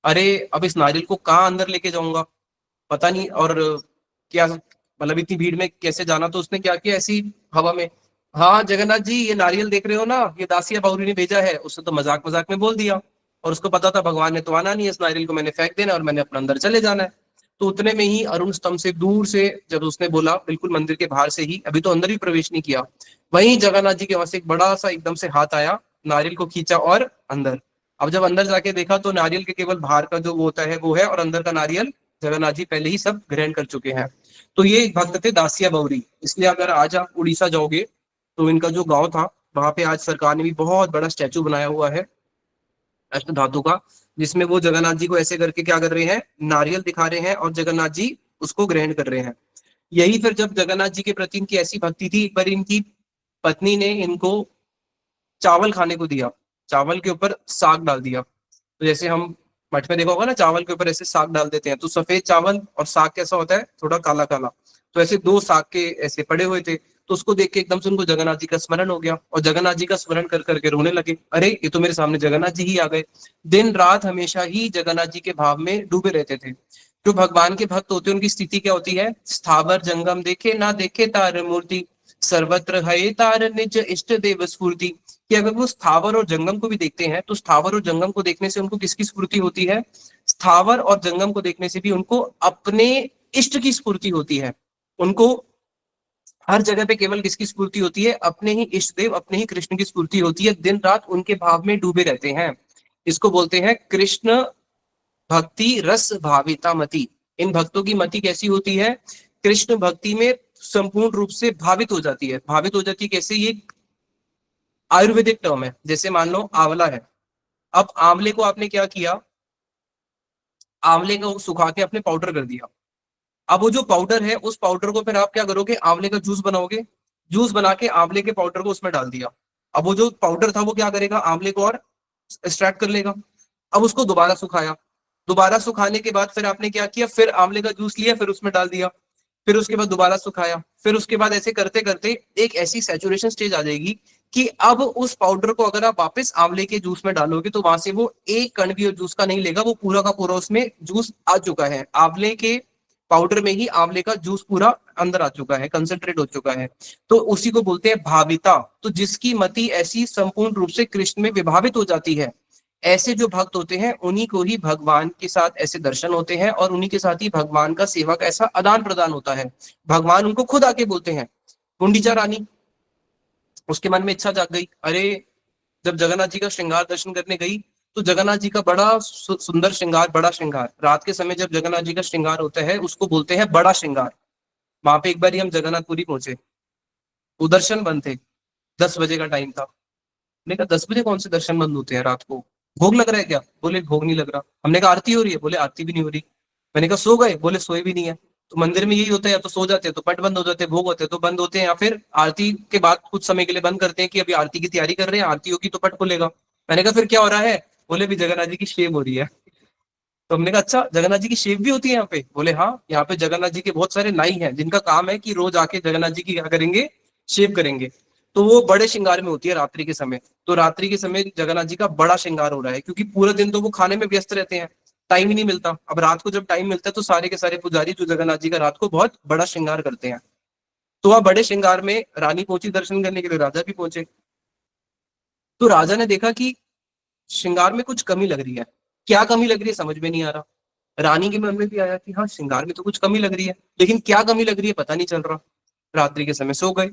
अरे अब इस नारियल को कहाँ अंदर लेके जाऊंगा, पता नहीं, और क्या मतलब इतनी भीड़ में कैसे जाना। तो उसने क्या किया, ऐसी हवा में, हाँ जगन्नाथ जी ये नारियल देख रहे हो ना, ये दासिया बाउरी ने भेजा है। उसने तो मजाक मजाक में बोल दिया, और उसको पता था भगवान ने तो आना नहीं है, इस नारियल को मैंने फेंक देना और मैंने अपना अंदर चले जाना है। तो उतने में ही अरुण स्तंभ से दूर से जब उसने बोला, बिल्कुल मंदिर के बाहर से ही, अभी तो अंदर भी प्रवेश नहीं किया, वहीं जगन्नाथ जी के वहां से एक बड़ा सा एकदम से हाथ आया, नारियल को खींचा और अंदर। अब जब अंदर जाके देखा तो नारियल के केवल बाहर का जो वो होता है वो है, और अंदर का नारियल जगन्नाथ जी पहले ही सब ग्रहण कर चुके हैं। तो ये एक भक्त थे दासिया बाउरी। इसलिए अगर आज आप उड़ीसा जाओगे तो इनका जो गांव था, वहां पे आज सरकार ने भी बहुत बड़ा स्टैचू बनाया हुआ है अष्ट धातु का, जिसमें वो जगन्नाथ जी को ऐसे करके क्या कर रहे हैं, नारियल दिखा रहे हैं, और जगन्नाथ जी उसको ग्रहण कर रहे हैं। यही फिर जब जगन्नाथ जी के प्रति इनकी ऐसी भक्ति थी, एक बार इनकी पत्नी ने इनको चावल खाने को दिया, चावल के ऊपर साग डाल दिया। तो जैसे हम मठ में देखा होगा ना, चावल के ऊपर ऐसे साग डाल देते हैं, तो सफेद चावल और साग कैसा होता है, थोड़ा काला काला। तो ऐसे दो साग के ऐसे पड़े हुए थे, तो उसको देख के एकदम से उनको जगन्नाथ जी का स्मरण हो गया, और जगन्नाथ जी का स्मरण कर करके रोने लगे, अरे ये तो मेरे सामने जगन्नाथ जी ही आ गए। दिन रात हमेशा ही जगन्नाथ जी के भाव में डूबे रहते थे। जो भगवान के भक्त होते हैं उनकी स्थिति क्या होती है, स्थावर जंगम देखे ना देखे तार मूर्ति, सर्वत्र है तार निज इष्ट देव स्फूर्ति। कि अगर वो स्थावर और जंगम को भी देखते हैं, तो स्थावर और जंगम को देखने से उनको किसकी स्फूर्ति होती है, स्थावर और जंगम को देखने से भी उनको अपने इष्ट की स्फूर्ति होती है। उनको हर जगह पे केवल किसकी स्फूर्ति होती है, अपने ही इष्ट देव, अपने ही कृष्ण की स्फूर्ति होती है। दिन रात उनके भाव में डूबे रहते हैं। इसको बोलते हैं कृष्ण भक्ति रस भाविता मति। इन भक्तों की मति कैसी होती है, कृष्ण भक्ति में संपूर्ण रूप से भावित हो जाती है। भावित हो जाती है कैसे, ये आयुर्वेदिक टर्म है। जैसे मान लो आंवला है, अब आंवले को आपने क्या किया, आंवले को सुखा के आपने पाउडर कर दिया। अब वो जो पाउडर है, उस पाउडर को फिर आप क्या करोगे, आंवले का जूस बनाओगे। जूस बना के आंवले के पाउडर को उसमें डाल दिया। अब वो जो पाउडर था वो क्या करेगा, आंवले को और एक्सट्रैक्ट कर लेगा। अब उसको दोबारा सुखाया, दोबारा सुखाने के बाद फिर आपने क्या किया, फिर आंवले का जूस लिया, फिर उसमें डाल दिया, फिर उसके बाद दोबारा सुखाया, फिर उसके बाद ऐसे करते करते एक ऐसी सैचुरेशन स्टेज आ जाएगी कि अब उस पाउडर को अगर आप वापस आंवले के जूस में डालोगे, तो वहां से वो एक कण भी जूस का नहीं लेगा, वो पूरा का पूरा उसमें जूस आ चुका है। आंवले के पाउडर में ही आंवले का जूस पूरा अंदर आ चुका है, कंसेंट्रेट हो चुका है। तो उसी को बोलते हैं भाविता। तो जिसकी मति ऐसी संपूर्ण रूप से कृष्ण में विभावित हो जाती है, ऐसे जो भक्त होते हैं उन्हीं को ही भगवान के साथ ऐसे दर्शन होते हैं, और उन्हीं के साथ ही भगवान का सेवा का ऐसा आदान प्रदान होता है। भगवान उनको खुद आके बोलते हैं। गुंडीचा रानी, उसके मन में इच्छा जाग गई, अरे जब जगन्नाथ जी का श्रृंगार दर्शन करने गई, तो जगन्नाथ जी का बड़ा सुंदर श्रृंगार, बड़ा श्रृंगार रात के समय जब जगन्नाथ जी का श्रृंगार होता है उसको बोलते हैं बड़ा श्रृंगार। वहां पे एक बार हम जगन्नाथपुरी पहुंचे, वो दर्शन बंद थे, 10 बजे का टाइम था। मैंने कहा 10 बजे कौन से दर्शन बंद होते हैं रात को, भोग लग रहा है क्या, बोले भोग नहीं लग रहा। हमने कहा आरती हो रही है, बोले आरती भी नहीं हो रही। मैंने कहा सो गए, बोले सोए भी नहीं है। तो मंदिर में यही होता है, या तो सो जाते हैं तो पट बंद हो जाते हैं, भोग होते हैं तो बंद होते हैं, या फिर आरती के बाद कुछ समय के लिए बंद करते हैं कि अभी आरती की तैयारी कर रहे हैं, आरती होगी तो पट खुलेगा। मैंने कहा फिर क्या हो रहा है, बोले भी जगन्नाथ जी की शेव हो रही है। तो हमने कहा अच्छा, जगन्नाथ जी की शेव भी होती है यहाँ पे, बोले हाँ, यहाँ पे जगन्नाथ जी के बहुत सारे नाई हैं जिनका काम है कि रोज आके जगन्नाथ जी की क्या करेंगे, शेव करेंगे। तो वो बड़े श्रृंगार में होती है रात्रि के समय। तो रात्रि के समय जगन्नाथ जी का बड़ा श्रृंगार हो रहा है, क्योंकि पूरे दिन तो वो खाने में व्यस्त रहते हैं, टाइम ही नहीं मिलता। अब रात को जब टाइम मिलता है तो सारे के सारे पुजारी जो जगन्नाथ जी का रात को बहुत बड़ा श्रृंगार करते हैं। तो वह बड़े श्रृंगार में रानी पहुंची दर्शन करने के लिए, राजा भी पहुंचे। तो राजा ने देखा कि श्रृंगार में कुछ कमी लग रही है। क्या कमी लग रही है समझ में नहीं आ रहा। रानी के मन में भी आया कि हाँ श्रृंगार में तो कुछ कमी लग रही है, लेकिन क्या कमी लग रही है पता नहीं चल रहा। रात्रि के समय सो गए।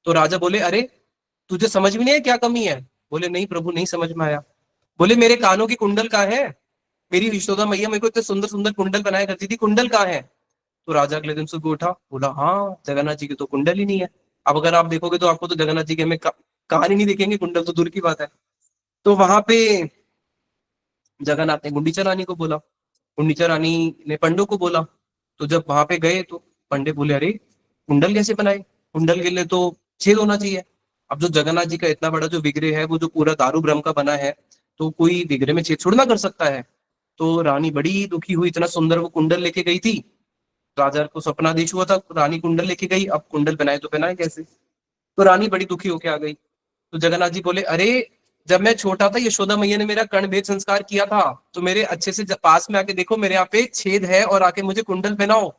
तो राजा बोले अरे तुझे समझ में नहीं है क्या कमी है, बोले नहीं प्रभु नहीं समझ में आया। बोले मेरे कानों की कुंडल कहाँ है, मेरी यशोदा मैया मेरे को इतने सुंदर सुंदर कुंडल बनाया करती थी, कुंडल कहाँ है। तो राजा अगले दिन सुबह उठा, बोला हाँ जगन्नाथ जी की तो कुंडल ही नहीं है। अब अगर आप देखोगे तो आपको तो जगन्नाथ जी के हमें कहानी नहीं दिखेंगे, कुंडल तो दूर की बात है। तो वहां पे जगन्नाथ ने गुंडीचा रानी को बोला, गुंडीचा रानी ने पंडों को बोला। तो जब वहां पे गए तो पंडे बोले अरे कुंडल कैसे बनाए, कुंडल के लिए तो छेद होना चाहिए। अब जो जगन्नाथ जी का इतना बड़ा जो विग्रह है, वो जो पूरा दारू ब्रह्म का बना है, तो कोई विग्रह में छेद छोड़ना कर सकता है। तो रानी बड़ी दुखी हुई, इतना सुंदर वो कुंडल लेके गई थी। राजा को सपनादेश हुआ था, रानी कुंडल लेके गई, अब कुंडल बनाए तो बनाए कैसे। तो रानी बड़ी दुखी होके आ गई। तो जगन्नाथ जी बोले अरे जब मैं छोटा था यशोदा मैया ने मेरा कर्ण भेद संस्कार किया था, तो मेरे अच्छे से पास में आके देखो मेरे यहाँ पे छेद है, और आके मुझे कुंडल पहनाओ।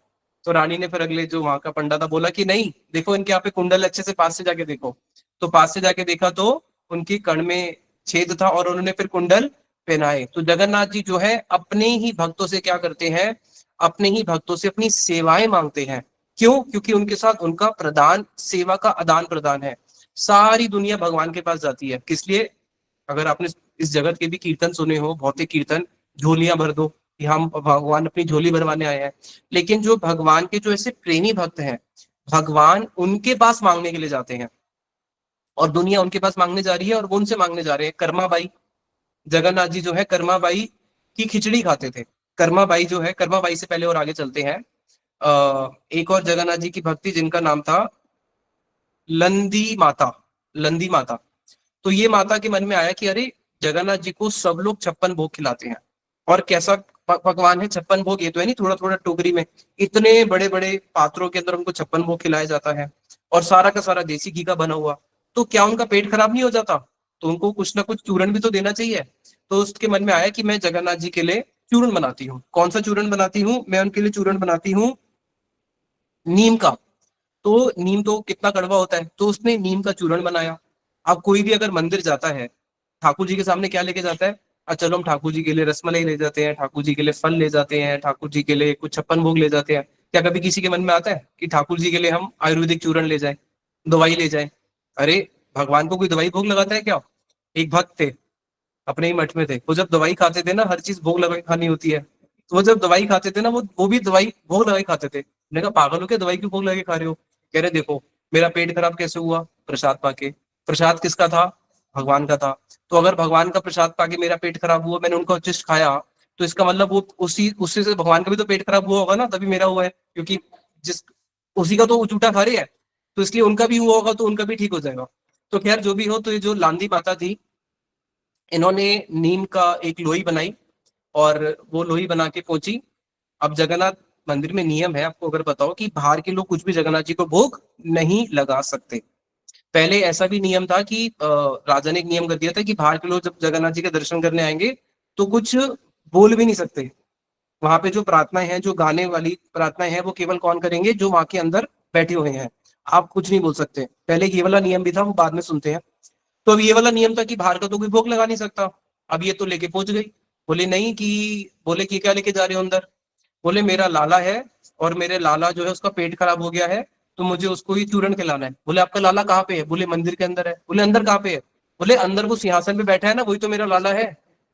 तो रानी ने फिर अगले जो वहां का पंडा था बोला कि नहीं देखो इनके यहाँ पे कुंडल, अच्छे से पास से जाके देखो। तो पास से जाके देखा तो उनकी कर्ण में छेद था, और उन्होंने फिर कुंडल पहनाए। तो जगन्नाथ जी जो है अपने ही भक्तों से क्या करते हैं, अपने ही भक्तों से अपनी सेवाएं मांगते हैं। क्यों, क्योंकि उनके साथ उनका प्रदान, सेवा का आदान प्रदान है। सारी दुनिया भगवान के पास जाती है, किस लिए, अगर आपने इस जगत के भी कीर्तन सुने हो, भौतिक कीर्तन, झोलियां भर दो कि हम भगवान अपनी झोली भरवाने आए हैं। लेकिन जो भगवान के जो ऐसे प्रेमी भक्त हैं, भगवान उनके पास मांगने के लिए जाते हैं, और दुनिया उनके पास मांगने जा रही है, और वो उनसे मांगने जा रहे हैं। कर्माबाई, जगन्नाथ जी जो है कर्माबाई की खिचड़ी खाते थे। कर्माबाई जो है, कर्माबाई से पहले और आगे चलते हैं, एक और जगन्नाथ जी की भक्ति जिनका नाम था लंदी माता, लंदी माता। तो ये माता के मन में आया कि अरे जगन्नाथ जी को सब लोग 56 भोग खिलाते हैं, और कैसा पकवान है, 56 भोग। ये तो है नहीं थोड़ा थोड़ा टोकरी में, इतने बड़े बड़े पात्रों के अंदर उनको 56 भोग खिलाया जाता है, और सारा का सारा देसी घी का बना हुआ। तो क्या उनका पेट खराब नहीं हो जाता? तो उनको कुछ ना कुछ चूरन भी तो देना चाहिए। तो उसके मन में आया कि मैं जगन्नाथ जी के लिए चूरन बनाती हूँ। कौन सा चूरन बनाती हूँ? मैं उनके लिए चूरन बनाती हूँ नीम का। तो नीम तो कितना कड़वा होता है, तो उसने नीम का चूरण बनाया। अब कोई भी अगर मंदिर जाता है, ठाकुर जी के सामने क्या लेके जाता है? चलो हम ठाकुर जी के लिए रसमलाई ले जाते हैं, ठाकुर जी के लिए फल ले जाते हैं, ठाकुर जी के लिए कुछ 56 भोग ले जाते हैं। क्या कभी किसी के मन में आता है कि ठाकुर जी के लिए हम आयुर्वेदिक चूरण ले जाए, दवाई ले जाए? अरे, भगवान को कोई दवाई भोग लगाता है क्या? एक भक्त थे, अपने ही मठ में थे, वो जब दवाई खाते थे ना, हर चीज भोग लगाई खानी होती है, तो वो जब दवाई खाते थे ना, वो भी दवाई भोग लगाई खाते थे। मैंने कहा पागल हो क्या, दवाई क्यों भोग लगा के खा रहे हो? कह रहे देखो, मेरा पेट खराब कैसे हुआ? प्रसाद पाके। प्रसाद किसका था? भगवान का था। तो अगर भगवान का प्रसाद पाके मेरा पेट खराब हुआ, मैंने उनका उच्छिष्ट खाया, तो इसका मतलब वो उसी उससे से भगवान का भी तो पेट खराब हुआ होगा ना, तभी मेरा हुआ है, क्योंकि जिस उसी का तो जूठा खा रहे हैं, तो इसलिए उनका भी हुआ होगा, तो उनका भी ठीक हो जाएगा। तो खैर जो भी हो, तो ये जो लांदी माता थी, इन्होंने नीम का एक लोई बनाई, और वो लोई बना के पहुंची। अब जगन्नाथ मंदिर में नियम है, आपको अगर बताओ, कि बाहर के लोग कुछ भी जगन्नाथ जी को भोग नहीं लगा सकते। पहले ऐसा भी नियम था कि राजा ने एक नियम कर दिया था कि बाहर के लोग जब जगन्नाथ जी के दर्शन करने आएंगे, तो कुछ बोल भी नहीं सकते। वहां पे जो प्रार्थनाएं हैं, जो गाने वाली प्रार्थनाएं हैं, वो केवल कौन करेंगे? जो वहां के अंदर बैठे हुए हैं। आप कुछ नहीं बोल सकते। पहले ये वाला नियम भी था, वो बाद में सुनते हैं। तो अब ये वाला नियम था कि बाहर का तो कोई भोग लगा नहीं सकता। अब ये तो लेके पहुंच गई। बोले नहीं कि बोले कि क्या लेके जा रहे हो अंदर? बोले मेरा लाला है, और मेरे लाला जो है उसका पेट खराब हो गया है, तो मुझे उसको ही चूरन खिलाना है। बोले आपका लाला कहाँ पे है? बोले मंदिर के अंदर है। बोले अंदर कहाँ पे है? बोले अंदर वो सिंहासन पे बैठा है ना, वही तो मेरा लाला है।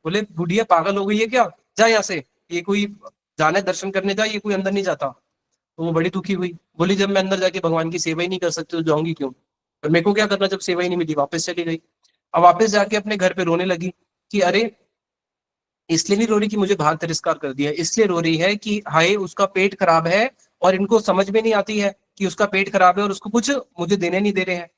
बोले बुढ़िया पागल हो गई है क्या? जा यहाँ से। ये कोई जाने दर्शन करने जा, ये कोई अंदर नहीं जाता। तो वो बड़ी दुखी हुई। बोली जब मैं अंदर जाके भगवान की सेवा ही नहीं कर सकती, तो जाऊंगी क्यों? और मेरे को क्या करना जब सेवा ही नहीं मिली? वापस चली गई। अब वापस जाके अपने घर पे रोने लगी कि अरे, इसलिए नहीं रो रही कि मुझे बाहर तिरस्कार कर दिया, इसलिए रो रही है कि हाय उसका पेट खराब है, और इनको समझ में नहीं आती है कि उसका पेट खराब है, और उसको कुछ मुझे देने नहीं दे रहे हैं।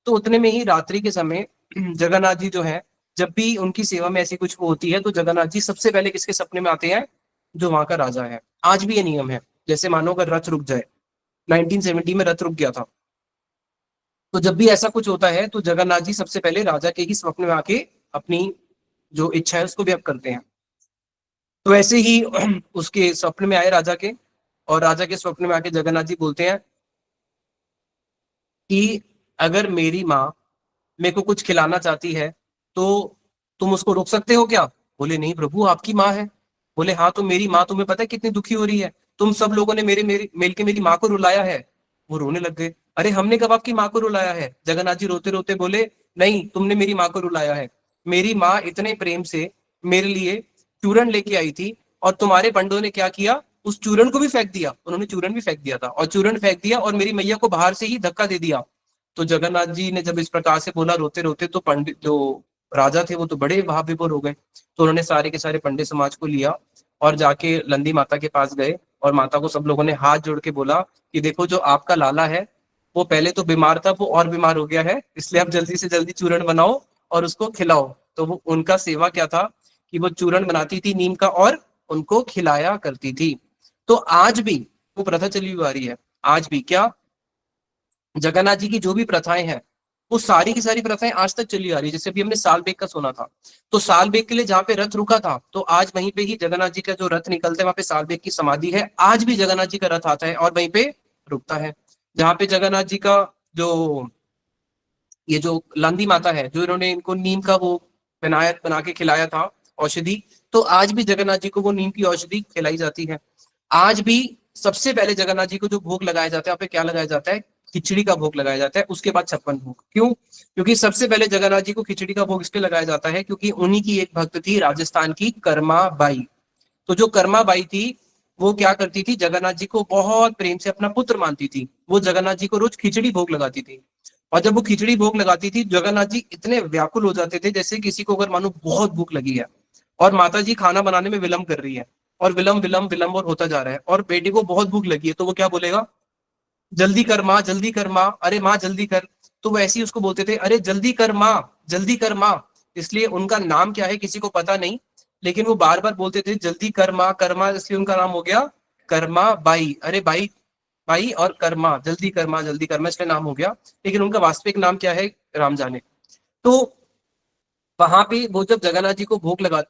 तो उतने में ही रात्रि के समय जगन्नाथ जी जो है, जब भी उनकी सेवा में ऐसी कुछ होती है, तो जगन्नाथ जी सबसे पहले किसके सपने में आते हैं? जो वहां का राजा है। आज भी ये नियम है। जैसे मानो अगर रथ रुक जाए, 1970 में रथ रुक गया था, तो जब भी ऐसा कुछ होता है, तो जगन्नाथ जी सबसे पहले राजा के ही स्वप्न में आके अपनी जो इच्छा है उसको व्यक्त करते हैं। तो ऐसे ही उसके स्वप्न में आए राजा के, और राजा के स्वप्न में आके जगन्नाथ जी बोलते हैं कि अगर मेरी माँ मेरे को कुछ खिलाना चाहती है, तो तुम उसको रोक सकते हो क्या? बोले नहीं प्रभु, आपकी माँ है। बोले हाँ, तो मेरी माँ तुम्हें पता है कितनी दुखी हो रही है, तुम सब लोगों ने मेरे मेरे मिल के मेरी माँ को रुलाया है। वो रोने लग गए। अरे हमने कब आपकी माँ को रुलाया है? जगन्नाथ जी रोते रोते बोले नहीं, तुमने मेरी माँ को रुलाया है। मेरी माँ इतने प्रेम से मेरे लिए चूरन लेके आई थी, और तुम्हारे पंडों ने क्या किया? उस चूरन को भी फेंक दिया। उन्होंने चूरन भी फेंक दिया था, और चूरन फेंक दिया, और मेरी मैया को बाहर से ही धक्का दे दिया। तो जगन्नाथ जी ने जब इस प्रकार से बोला रोते रोते, तो पंडित जो राजा थे वो तो बड़े भाव विभोर हो गए। तो उन्होंने सारे के सारे पंडित समाज को लिया, और जाके लंदी माता के पास गए, और माता को सब लोगों ने हाथ जोड़ के बोला कि देखो, जो आपका लाला है वो पहले तो बीमार था, वो और बीमार हो गया है, इसलिए आप जल्दी से जल्दी चूरण बनाओ और उसको खिलाओ। तो वो उनका सेवा क्या था कि वो चूरण बनाती थी नीम का, और उनको खिलाया करती थी। तो आज भी वो प्रथा चली हुई आ रही है। आज भी क्या, जगन्नाथ जी की जो भी प्रथाएं हैं, वो सारी की सारी प्रथाएं आज तक चली आ रही है। जैसे अभी हमने साल बेग का सुना था, तो साल बेग के लिए जहाँ पे रथ रुका था, तो आज वहीं पे ही जगन्नाथ जी का जो रथ निकलता है, वहां पे साल बेग की समाधि है। आज भी जगन्नाथ जी का रथ आता है और वहीं पे रुकता है। जहाँ पे जगन्नाथ जी का जो ये जो लांदी माता है, जो इन्होंने इनको नीम का वो बनाया, बना के खिलाया था औषधि, तो आज भी जगन्नाथ जी को वो नीम की औषधि खिलाई जाती है। आज भी सबसे पहले जगन्नाथ जी को जो भोग लगाया जाता है, वहाँ पे क्या लगाया जाता है? खिचड़ी का भोग लगाया जाता है, उसके बाद 56 भोग। क्यों? क्योंकि सबसे पहले जगन्नाथ जी को खिचड़ी का भोग इसलिए लगाया जाता है क्योंकि उन्हीं की एक भक्त थी राजस्थान की, कर्मा बाई। तो जो कर्मा बाई थी, वो क्या करती थी? जगन्नाथ जी को बहुत प्रेम से अपना पुत्र मानती थी। वो जगन्नाथ जी को रोज खिचड़ी भोग लगाती थी, और जब वो खिचड़ी भोग लगाती थी, जगन्नाथ जी इतने व्याकुल हो जाते थे, जैसे किसी को अगर मानो बहुत भूख लगी है, और माता जी खाना बनाने में विलंब कर रही है, और विलंब विलंब विलंब और होता जा रहा है, और बेटी को बहुत भूख लगी है, तो वो क्या बोलेगा? जल्दी कर माँ, जल्दी कर माँ, अरे माँ जल्दी कर। तो वो ऐसे ही उसको बोलते थे, अरे जल्दी कर माँ, जल्दी कर माँ। इसलिए उनका नाम क्या है किसी को पता नहीं, लेकिन वो बार बार बोलते थे जल्दी कर्मा कर्मा, इसलिए उनका नाम हो गया कर्मा बाई। अरे बाई बाई और कर्मा, जल्दी कर्मा, इसलिए नाम हो गया। लेकिन उनका वास्तविक नाम क्या है, राम जाने। तो वहां पे वो जब जगन्नाथ जी को भोग लगा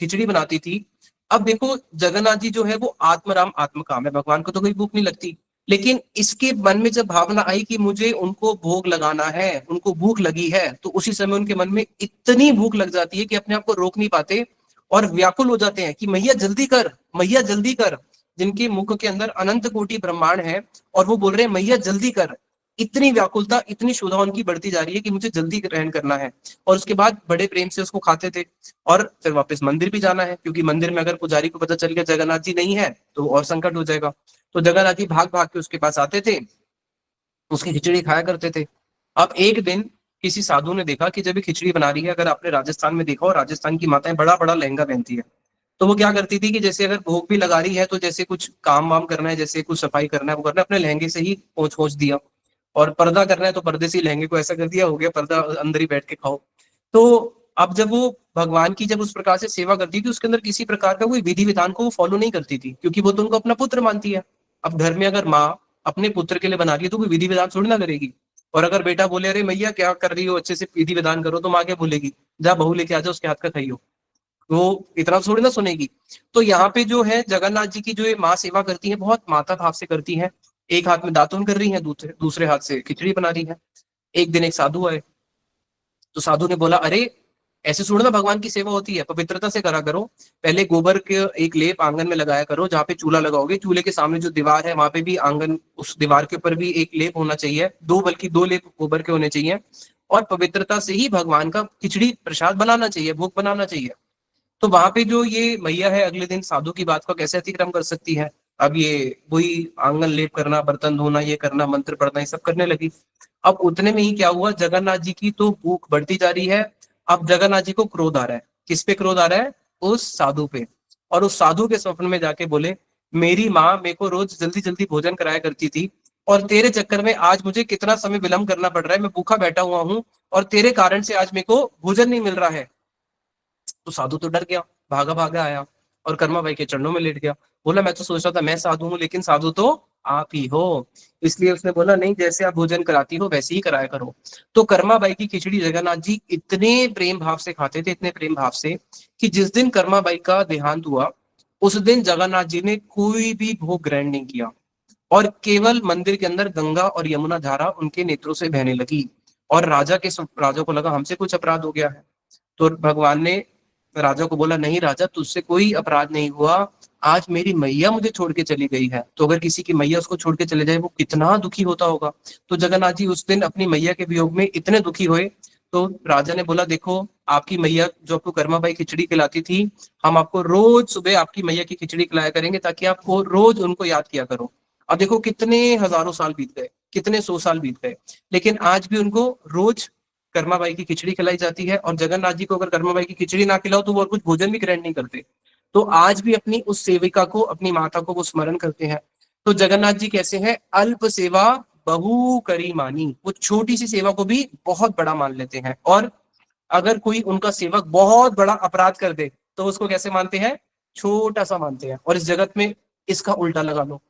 खिचड़ी बनाती थी। अब देखो जगन्नाथ जी जो है वो आत्मराम आत्मकाम है, भगवान को तो कोई भूख नहीं लगती। लेकिन इसके मन में जब भावना आई कि मुझे उनको भोग लगाना है, उनको भूख लगी है, तो उसी समय उनके मन में इतनी भूख लग जाती है कि अपने आप को रोक नहीं पाते और व्याकुल हो जाते हैं कि मैया जल्दी कर, मैया जल्दी कर। जिनके मुख के अंदर अनंत कोटि ब्रह्मांड है और वो बोल रहे हैं मैया जल्दी कर। इतनी व्याकुलता, इतनी क्षुधा उनकी बढ़ती जा रही है कि मुझे जल्दी ग्रहण करना है। और उसके बाद बड़े प्रेम से उसको खाते थे। और फिर वापस मंदिर भी जाना है, क्योंकि मंदिर में अगर पुजारी को पता चल गया जगन्नाथ जी नहीं है तो और संकट हो जाएगा। तो जगन्नाथ जी भाग भाग के उसके पास आते थे, उसकी खिचड़ी खाया करते थे। अब एक दिन किसी साधु ने देखा कि जब ये खिचड़ी बना रही है, अगर आपने राजस्थान में देखा हो, राजस्थान की माताएं बड़ा बड़ा लहंगा पहनती है। तो वो क्या करती थी कि जैसे अगर भोग भी लगा रही है तो जैसे कुछ काम वाम करना है, जैसे कुछ सफाई करना है, वो करना है, अपने लहंगे से ही पोंछ पोंछ दिया। और पर्दा करना है तो पर्दे से ही लहंगे को ऐसा कर दिया, हो गया पर्दा, अंदर ही बैठ के खाओ। तो अब जब वो भगवान की जब उस प्रकार से सेवा करती थी, उसके अंदर किसी प्रकार का कोई विधि विधान को वो फॉलो नहीं करती थी, क्योंकि वो तो उनको अपना पुत्र मानती है। अब घर में अगर माँ अपने पुत्र के लिए बना रही है तो कोई विधि विधान थोड़ी ना करेगी। और अगर बेटा बोले अरे मैया क्या कर रही हो, अच्छे से विधि विधान करो, तो माँ क्या बोलेगी, जा बहू लेके आ जाओ, उसके हाथ का खाइयो। वो इतना थोड़ी ना सुनेगी। तो यहाँ पे जो है जगन्नाथ जी की जो ये माँ सेवा करती है, बहुत माता भाव से करती है। एक हाथ में दातुन कर रही है, दूसरे दूसरे हाथ से खिचड़ी बना रही है। एक दिन एक साधु आए, तो साधु ने बोला अरे ऐसे थोड़ी ना भगवान की सेवा होती है, पवित्रता से करा करो। पहले गोबर के एक लेप आंगन में लगाया करो, जहाँ पे चूल्हा लगाओगे चूल्हे के सामने जो दीवार है वहां पे भी आंगन, उस दीवार के ऊपर भी एक लेप होना चाहिए, दो बल्कि दो लेप गोबर के होने चाहिए। और पवित्रता से ही भगवान का खिचड़ी प्रसाद बनाना चाहिए, भोग बनाना चाहिए। तो वहां पे जो ये मैया है अगले दिन साधु की बात को कैसे अतिक्रम कर सकती है। अब ये वही आंगन लेप करना, बर्तन धोना, ये करना, मंत्र पढ़ना, ये सब करने लगी। अब उतने में ही क्या हुआ, जगन्नाथ जी की तो भूख बढ़ती जा रही है। अब जगन्नाथ जी को क्रोध आ रहा है। किस पे क्रोध आ रहा है, उस साधु पे। और उस साधु के स्वप्न में जाके बोले मेरी माँ मेरे को रोज जल्दी जल्दी भोजन कराया करती थी, और तेरे चक्कर में आज मुझे कितना समय विलंब करना पड़ रहा है, मैं भूखा बैठा हुआ हूँ, और तेरे कारण से आज मेरे को भोजन नहीं मिल रहा है। तो साधु तो डर गया, भागा भागा आया और कर्मा भाई के चरणों में लेट गया। बोला मैं तो सोच रहा था मैं साधु हूँ, लेकिन साधु तो आप ही हो। इसलिए उसने बोला नहीं, जैसे आप भोजन कराती हो वैसे ही कराया करो। तो कर्मा बाई की खिचड़ी जगन्नाथ जी इतने प्रेम भाव से खाते थे, इतने प्रेम भाव से, कि जिस दिन कर्मा बाई का देहांत हुआ उस दिन जगन्नाथ जी ने कोई भी भोग ग्रहण नहीं किया, और केवल मंदिर के अंदर गंगा और यमुना धारा उनके नेत्रों से बहने लगी। और राजा को लगा हमसे कुछ अपराध हो गया है। तो भगवान ने राजा को बोला नहीं राजा, तुझसे कोई अपराध नहीं हुआ, आज मेरी मैया मुझे छोड़ के चली गई है। तो अगर किसी की मैया उसको छोड़ के चले जाए वो कितना दुखी होता होगा। तो जगन्नाथ जी उस दिन अपनी मैया के वियोग में इतने दुखी हुए। तो राजा ने बोला देखो, आपकी मैया जो आपको कर्माबाई खिचड़ी खिलाती थी, हम आपको रोज सुबह आपकी मैया की खिचड़ी खिलाया करेंगे, ताकि आपको रोज उनको याद किया करो। अब देखो कितने हजारों साल बीत गए, कितने सौ साल बीत गए, लेकिन आज भी उनको रोज कर्माबाई की खिचड़ी खिलाई जाती है। और जगन्नाथ जी को अगर कर्माबाई की खिचड़ी ना खिलाओ तो वो और कुछ भोजन भी ग्रहण नहीं करते। तो आज भी अपनी उस सेविका को, अपनी माता को वो स्मरण करते हैं। तो जगन्नाथ जी कैसे हैं, अल्प सेवा बहु करी मानी, वो छोटी सी सेवा को भी बहुत बड़ा मान लेते हैं। और अगर कोई उनका सेवक बहुत बड़ा अपराध कर दे तो उसको कैसे मानते हैं, छोटा सा मानते हैं। और इस जगत में इसका उल्टा लगा लो,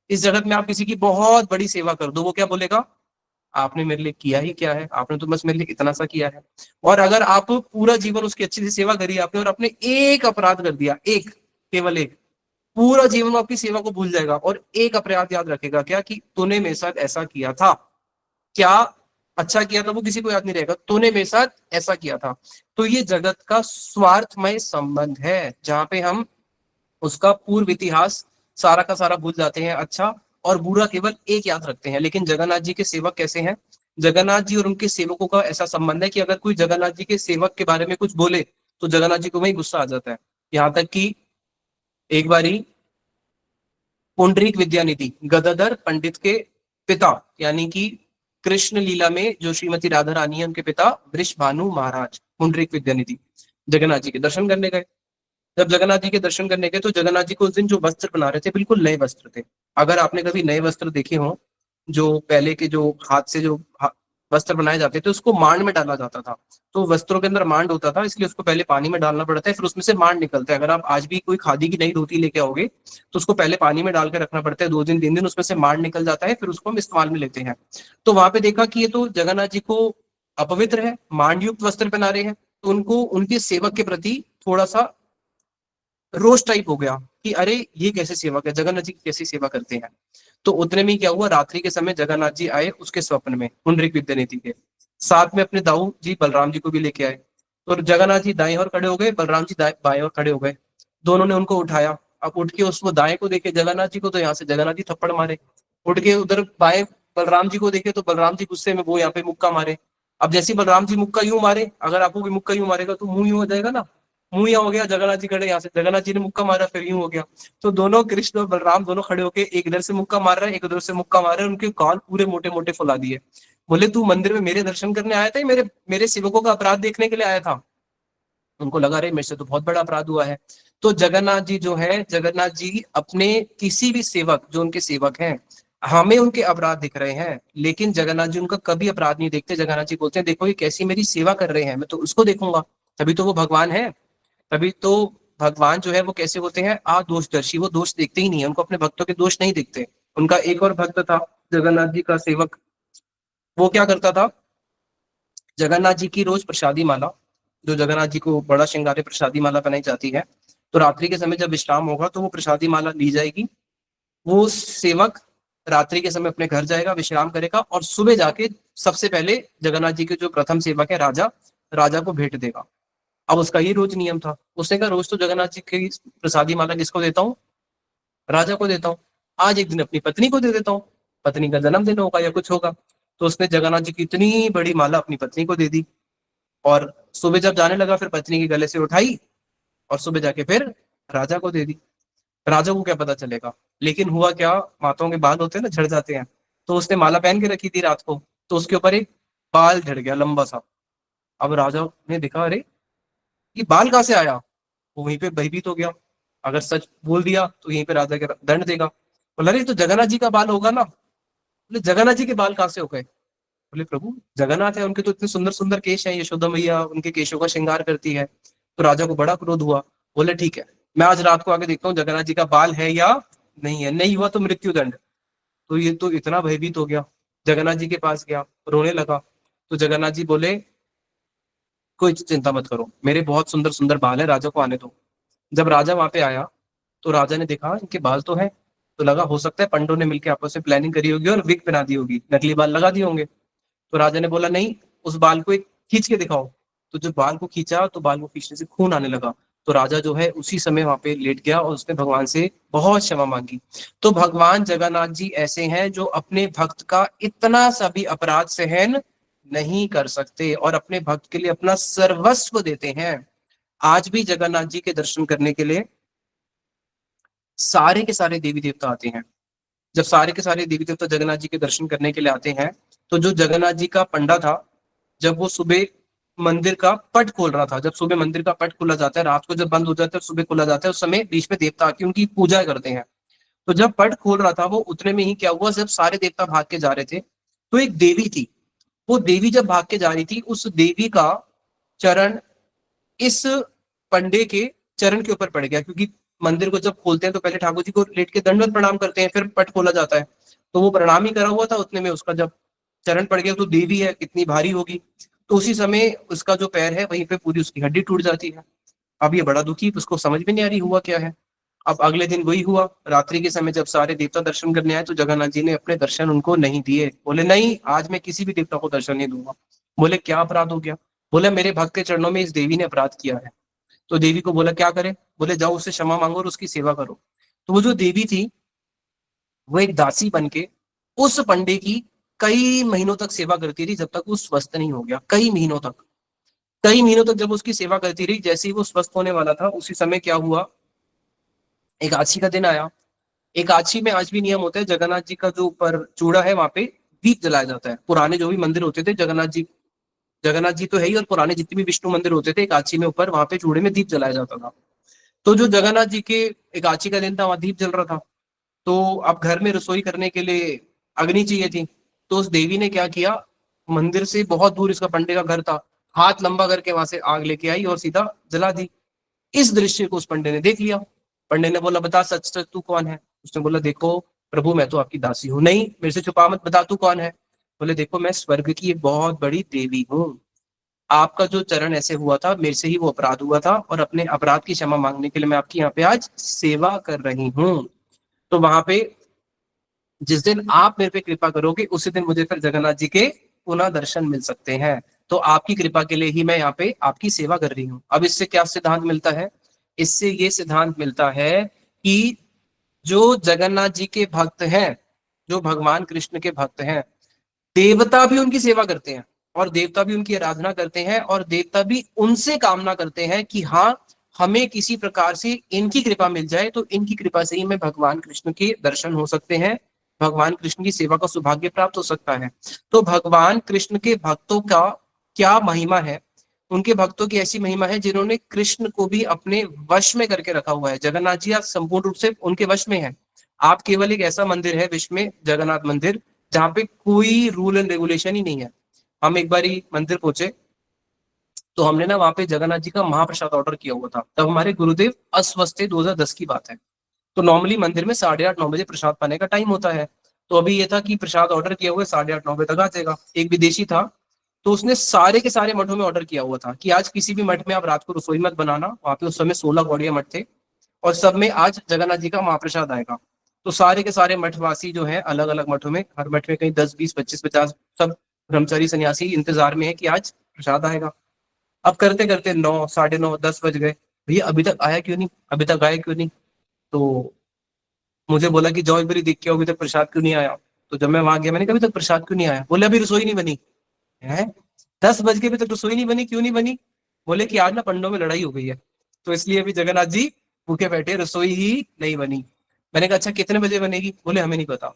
इस जगत में आप किसी की बहुत बड़ी सेवा कर दो, वो क्या बोलेगा, आपने मेरे लिए किया ही क्या है, आपने तो बस मेरे लिए इतना सा किया है। और अगर आप पूरा जीवन उसकी अच्छी सी सेवा करी आपने, और आपने एक अपराध कर दिया, एक, केवल एक, पूरा जीवन वो आपकी सेवा को भूल जाएगा और एक अपराध याद रखेगा, क्या, कि तूने मेरे साथ ऐसा किया था। क्या अच्छा किया था वो किसी को याद नहीं रहेगा, तूने मेरे साथ ऐसा किया था। तो ये जगत का स्वार्थमय संबंध है, जहां पे हम उसका पूर्व इतिहास सारा का सारा भूल जाते हैं, अच्छा और बुरा केवल एक याद रखते हैं। लेकिन जगन्नाथ जी के सेवक कैसे हैं, जगन्नाथ जी और उनके सेवकों का ऐसा संबंध है कि अगर कोई जगन्नाथ जी के सेवक के बारे में कुछ बोले तो जगन्नाथ जी को वही गुस्सा आ जाता है। यहाँ तक कि एक बारी पुंडरीक विद्यानिधि गदाधर पंडित के पिता, यानी कि कृष्ण लीला में जो श्रीमती राधा रानी है, उनके पिता वृषभानु महाराज पुंडरीक विद्यानिधि जगन्नाथ जी के दर्शन करने गए। जब जगन्नाथ जी के दर्शन करने गए तो जगन्नाथ जी को उस दिन जो वस्त्र बना रहे थे बिल्कुल नए वस्त्र थे। अगर आपने कभी नए वस्त्र देखे हो, जो पहले के जो हाथ से जो वस्त्र बनाए जाते थे उसको मांड में डाला जाता था। तो वस्त्रों के अंदर मांड होता था, इसलिए उसको पहले पानी में डालना पड़ता है, फिर उसमें से मांड निकलता है। अगर आप आज भी कोई खादी की नई धोती लेके आओगे तो उसको पहले पानी में डाल के रखना पड़ता है, 2 दिन 3 दिन, उसमें से मांड निकल जाता है, फिर उसको हम इस्तेमाल में लेते हैं। तो वहां पे देखा कि ये तो जगन्नाथ जी को अपवित्र है, मांड युक्त वस्त्र पहना रहे हैं, तो उनको उनके सेवक के प्रति थोड़ा सा रोष टाइप हो गया कि अरे ये कैसे सेवक है, जगन्नाथ जी की कैसी सेवा करते हैं। तो उतने में क्या हुआ, रात्रि के समय जगन्नाथ जी आए उसके स्वप्न में पुंडरीक विद्यानिधि के साथ में, अपने दाऊ जी बलराम जी को भी लेके आए। तो जगन्नाथ जी दाएं और खड़े हो गए, बलराम जी बाएं और खड़े हो गए। दोनों ने उनको उठाया। अब उठ के उसको दाएं को देखे जगन्नाथ जी को, तो यहाँ से जगन्नाथ जी थप्पड़ मारे। उठ के उधर बाएं बलराम जी को देखे तो बलराम जी गुस्से में वो यहाँ पे मुक्का मारे। अब जैसे बलराम जी मुक्का यूं मारे, अगर आपको भी मुक्का यूं मारेगा तो मुंह यूं हो जाएगा ना, मुंह यहाँ हो गया, जगन्नाथ जी खड़े, यहाँ से जगन्नाथ जी ने मुक्का मारा, फिर यूं हो गया। तो दोनों कृष्ण और बलराम दोनों खड़े होके एक इधर से मुक्का मार रहे हैं, एक उधर से मुक्का मार रहे हैं, उनके कान पूरे मोटे मोटे फुला दिए। बोले तू मंदिर में मेरे दर्शन करने आया था या मेरे मेरे सेवकों का अपराध देखने के लिए आया था? उनको लगा रहे मेरे से तो बहुत बड़ा अपराध हुआ है। तो जगन्नाथ जी जो है, जगन्नाथ जी अपने किसी भी सेवक जो उनके सेवक हैं, हमें उनके अपराध दिख रहे हैं, लेकिन जगन्नाथ जी उनका कभी अपराध नहीं देखते। जगन्नाथ जी बोलते हैं देखो ये कैसी मेरी सेवा कर रहे हैं, मैं तो उसको देखूंगा, तभी तो वो भगवान है। तभी तो भगवान जो है वो कैसे होते हैं, दोषदर्शी, वो दोष देखते ही नहीं है, उनको अपने भक्तों के दोष नहीं दिखते। उनका एक और भक्त था जगन्नाथ जी का सेवक, वो क्या करता था, जगन्नाथ जी की रोज प्रसादी माला, जो जगन्नाथ जी को बड़ा श्रृंगार प्रसादी माला पहनाई जाती है, तो रात्रि के समय जब विश्राम होगा तो वो प्रसादी माला ली जाएगी। वो सेवक रात्रि के समय अपने घर जाएगा, विश्राम करेगा, और सुबह जाके सबसे पहले जगन्नाथ जी के जो प्रथम सेवक है राजा, राजा को भेंट देगा। अब उसका ये रोज नियम था, उसने कहा रोज तो जगन्नाथ जी की प्रसादी माला किसको देता हूँ, राजा को देता हूँ, आज एक दिन अपनी पत्नी को दे देता हूँ, पत्नी का जन्मदिन होगा या कुछ होगा। तो उसने जगन्नाथ जी की इतनी बड़ी माला अपनी पत्नी को दे दी, और सुबह जब जाने लगा फिर पत्नी के गले से उठाई, और सुबह जाके फिर राजा को दे दी। राजा को क्या पता चलेगा, लेकिन हुआ क्या, माताओं के बाल होते हैं ना, झड़ जाते हैं, तो उसने माला पहन के रखी थी रात को, तो उसके ऊपर एक बाल झड़ गया लंबा सा। अब राजा ने देखा अरे ये बाल कहाँ से आया, वो वहीं पे भयभीत हो गया, अगर सच बोल दिया तो यहीं पे राजा के दंड देगा। बोला अरे ये तो जगन्नाथ जी का बाल होगा ना। बोले जगन्नाथ जी के बाल कहाँ से हो गए? बोले प्रभु जगन्नाथ है, उनके तो इतने सुंदर सुंदर केश हैं, यशोदा मैया उनके केशों का श्रृंगार करती है। तो राजा को बड़ा क्रोध हुआ। बोले ठीक है, मैं आज रात को आके देखता हूँ जगन्नाथ जी का बाल है या नहीं है, नहीं हुआ तो मृत्यु दंड। तो ये तो इतना भयभीत हो गया, जगन्नाथ जी के पास गया, रोने लगा। तो जगन्नाथ जी बोले कोई चिंता मत करो, मेरे बहुत सुंदर सुंदर बाल है, राजा को आने दो। जब राजा वहां पे आया तो राजा ने देखा इनके बाल तो हैं, तो लगा हो सकता है पंडों ने मिलकर आपस में प्लानिंग करी होगी और विग बना दी होगी, नकली बाल लगा दिए होंगे। तो राजा ने बोला नहीं, उस बाल को एक खींच के दिखाओ। तो जब बाल को खींचा तो बाल को खींचने से खून आने लगा। तो राजा जो है उसी समय वहां पे लेट गया और उसने भगवान से बहुत क्षमा मांगी। तो भगवान जगन्नाथ जी ऐसे हैं जो अपने भक्त का इतना सा भी अपराध सहन नहीं कर सकते और अपने भक्त के लिए अपना सर्वस्व देते हैं। आज भी जगन्नाथ जी के दर्शन करने के लिए सारे के सारे देवी देवता आते हैं। जब सारे के सारे देवी देवता जगन्नाथ जी के दर्शन करने के लिए आते हैं, तो जो जगन्नाथ जी का पंडा था, जब वो सुबह मंदिर का पट खोल रहा था, जब सुबह मंदिर का पट खोला जाता है, रात को जब बंद हो जाता है सुबह खोला जाता है, उस समय बीच में देवता आके उनकी पूजा करते हैं। तो जब पट खोल रहा था वो उतने में ही क्या हुआ, जब सारे देवता भाग के जा रहे थे तो एक देवी थी, वो देवी जब भाग के जा रही थी, उस देवी का चरण इस पंडे के चरण के ऊपर पड़ गया, क्योंकि मंदिर को जब खोलते हैं तो पहले ठाकुर जी को लेट के दंडवत प्रणाम करते हैं, फिर पट खोला जाता है। तो वो प्रणाम ही करा हुआ था, उतने में उसका जब चरण पड़ गया, तो देवी है कितनी भारी होगी, तो उसी समय उसका जो पैर है वहीं पे पूरी उसकी हड्डी टूट जाती है। अब ये बड़ा दुखी, उसको समझ में नहीं आ रही हुआ क्या है। अब अगले दिन वही हुआ, रात्रि के समय जब सारे देवता दर्शन करने आए तो जगन्नाथ जी ने अपने दर्शन उनको नहीं दिए। बोले नहीं, आज मैं किसी भी देवता को दर्शन नहीं दूंगा। बोले क्या अपराध हो गया? बोले मेरे भक्त के चरणों में इस देवी ने अपराध किया है। तो देवी को बोला क्या करे? बोले जाओ उससे क्षमा मांगो और उसकी सेवा करो। तो वो जो देवी थी वो एक दासी बन के उस पंडे की कई महीनों तक सेवा करती रही, जब तक वो स्वस्थ नहीं हो गया। कई महीनों तक, कई महीनों तक जब उसकी सेवा करती रही, जैसे ही वो स्वस्थ होने वाला था उसी समय क्या हुआ, एकादशी का दिन आया। एकादशी में आज भी नियम होता है, जगन्नाथ जी का जो ऊपर चूड़ा है वहां पे दीप जलाया जाता है। पुराने जो भी मंदिर होते थे, जगन्नाथ जी तो है ही, और पुराने जितने भी विष्णु मंदिर होते थे, एकादशी में ऊपर वहां पे चूड़े में दीप जलाया जाता था। तो जो जगन्नाथ जी के एकादशी का दिन था वहां दीप जल रहा था, तो अब घर में रसोई करने के लिए अग्नि चाहिए थी। तो उस देवी ने क्या किया, मंदिर से बहुत दूर इसका पंडे का घर था, हाथ लंबा करके वहां से आग लेके आई और सीधा जला दी। इस दृश्य को उस पंडे ने देख लिया। पंडे ने बोला बता सच सच तू कौन है? उसने बोला देखो प्रभु मैं तो आपकी दासी हूँ। नहीं मेरे से छुपा मत, बता तू कौन है? बोले देखो मैं स्वर्ग की एक बहुत बड़ी देवी हूँ, आपका जो चरण ऐसे हुआ था मेरे से ही वो अपराध हुआ था, और अपने अपराध की क्षमा मांगने के लिए मैं आपकी यहाँ पे आज सेवा कर रही हूँ। तो वहां पे जिस दिन आप मेरे पे कृपा करोगे उसी दिन मुझे फिर जगन्नाथ जी के पुनः दर्शन मिल सकते हैं। तो आपकी कृपा के लिए ही मैं यहाँ पे आपकी सेवा कर रही हूँ। अब इससे क्या सिद्धांत मिलता है? इससे ये सिद्धांत मिलता है कि जो जगन्नाथ जी के भक्त हैं, जो भगवान कृष्ण के भक्त हैं, देवता भी उनकी सेवा करते हैं और देवता भी उनकी आराधना करते हैं, और देवता भी उनसे कामना करते हैं कि हाँ हमें किसी प्रकार से इनकी कृपा मिल जाए, तो इनकी कृपा से ही हमें भगवान कृष्ण के दर्शन हो सकते हैं, भगवान कृष्ण की सेवा का सौभाग्य प्राप्त हो सकता है। तो भगवान कृष्ण के भक्तों का क्या महिमा है? उनके भक्तों की ऐसी महिमा है जिन्होंने कृष्ण को भी अपने वश में करके रखा हुआ है। जगन्नाथ जी आज संपूर्ण रूप से उनके वश में है। आप केवल एक ऐसा मंदिर है विश्व में, जगन्नाथ मंदिर, जहाँ पे कोई रूल एंड रेगुलेशन ही नहीं है। हम एक बार मंदिर पहुंचे तो हमने ना वहां पे जगन्नाथ जी का महाप्रसाद ऑर्डर किया हुआ था, तब हमारे गुरुदेव अस्वस्थ थे, 2010 की बात है। तो नॉर्मली मंदिर में 8:30-9 बजे प्रसाद पाने का टाइम होता है। तो अभी ये था कि प्रसाद ऑर्डर किया हुआ 8:30-9 बजे तक आ जाएगा। एक विदेशी था, तो उसने सारे के सारे मठों में ऑर्डर किया हुआ था कि आज किसी भी मठ में आप रात को रसोई मत बनाना। वहां पे उस समय 16 गौड़िया मठ थे और सब में आज जगन्नाथ जी का महाप्रसाद आएगा। तो सारे के सारे मठवासी जो है अलग अलग मठों में, हर मठ में कहीं 10, 20, 25, 50 सब ब्रह्मचारी सन्यासी इंतजार में है कि आज प्रसाद आएगा। अब करते करते 9, 9:30, 10 बज गए। भैया अभी तक आया क्यों नहीं, अभी तक आया क्यों नहीं? तो मुझे बोला कि जाओ एक बारी देख के आओ, अभी तक प्रसाद क्यों नहीं आया? तो जब मैं वहां गया मैंने कहा अभी तक प्रसाद क्यों नहीं आया? बोले अभी रसोई नहीं बनी है। 10 बज के अभी तक रसोई नहीं बनी, क्यों नहीं बनी? बोले कि आज ना पंडों में लड़ाई हो गई है, तो इसलिए अभी जगन्नाथ जी भूखे बैठे, रसोई ही नहीं बनी। मैंने कहा अच्छा कितने बजे बनेगी? बोले हमें नहीं पता।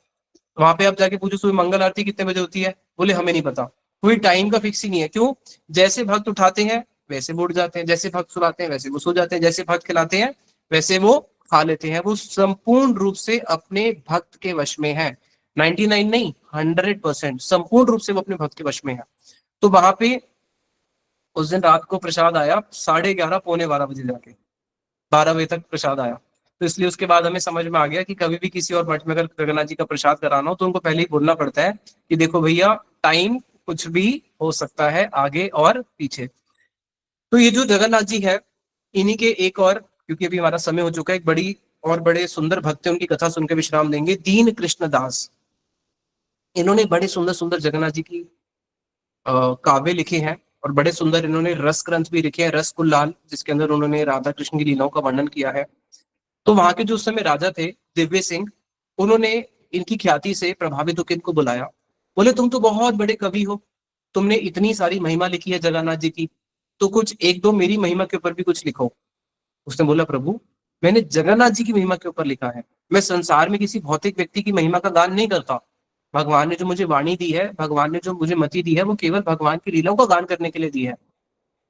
वहां पे आप जाके पूछो सुबह मंगल आरती कितने बजे होती है? बोले हमें नहीं पता। कोई टाइम का फिक्स ही नहीं है। क्यों? जैसे भक्त उठाते हैं वैसे वो उठ जाते हैं, जैसे भक्त सुलाते हैं वैसे वो सो जाते हैं, जैसे भक्त खिलाते हैं वैसे वो खा लेते हैं। वो संपूर्ण रूप से अपने भक्त के वश में है। 99 नहीं, 100% संपूर्ण रूप से वो अपने भक्त के वश में है। तो वहां पे उस दिन रात को प्रसाद आया 11:30, पौने 12 बजे जाके, 12 बजे तक प्रसाद आया। तो इसलिए उसके बाद हमें समझ में आ गया कि कभी भी किसी और मठ में अगर जगन्नाथ जी का प्रसाद कराना हो तो उनको पहले ही बोलना पड़ता है कि देखो भैया टाइम कुछ भी हो सकता है आगे और पीछे। तो ये जो जगन्नाथ जी है, इन्हीं के एक और, क्योंकि अभी हमारा समय हो चुका है, एक बड़ी और बड़े सुंदर भक्त है, उनकी कथा सुनकर विश्राम देंगे। दीन कृष्ण दास, इन्होंने बड़े सुंदर सुंदर जगन्नाथ जी की काव्य लिखे हैं, और बड़े सुंदर इन्होंने रस ग्रंथ भी लिखे हैं, रस कुल्लाल, जिसके अंदर उन्होंने राधा कृष्ण की लीलाओं का वर्णन किया है। तो वहां के जो उस समय राजा थे दिव्य सिंह, उन्होंने इनकी ख्याति से प्रभावित होकर इनको बुलाया। बोले तुम तो बहुत बड़े कवि हो, तुमने इतनी सारी महिमा लिखी है जगन्नाथ जी की, तो कुछ एक दो मेरी महिमा के ऊपर भी कुछ लिखो। उसने बोला प्रभु मैंने जगन्नाथ जी की महिमा के ऊपर लिखा है, मैं संसार में किसी भौतिक व्यक्ति की महिमा का गान नहीं करता। भगवान ने जो मुझे वाणी दी है, भगवान ने जो मुझे मति दी है, वो केवल भगवान की लीलाओं का गान करने के लिए दी है।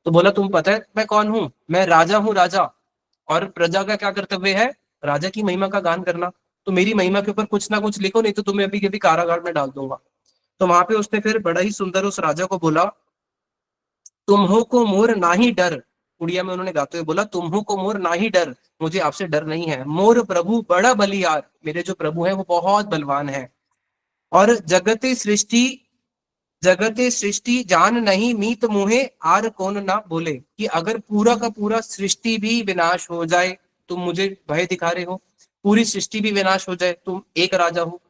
तो बोला तुम पता है मैं कौन हूँ? मैं राजा हूँ, राजा। और प्रजा का क्या कर्तव्य है? राजा की महिमा का गान करना। तो मेरी महिमा के ऊपर कुछ ना कुछ लिखो, नहीं तो तुम्हें अभी कभी कारागार में डाल दूंगा। तो वहां पे उसने फिर बड़ा ही सुंदर उस राजा को बोला, तुम्हो को मोर ना ही डर। उड़िया में उन्होंने गाते हुए बोला तुम्हो को मोर ना ही डर, मुझे आपसे डर नहीं है। मोर प्रभु बड़ा बलियार, मेरे जो प्रभु है वो बहुत बलवान है। और जगते सृष्टि जान नहीं मीत मुहे आर कौन ना बोले, कि अगर पूरा का पूरा सृष्टि भी विनाश हो जाए, तुम मुझे भय दिखा रहे हो, पूरी सृष्टि भी विनाश हो जाए, तुम एक राजा हो,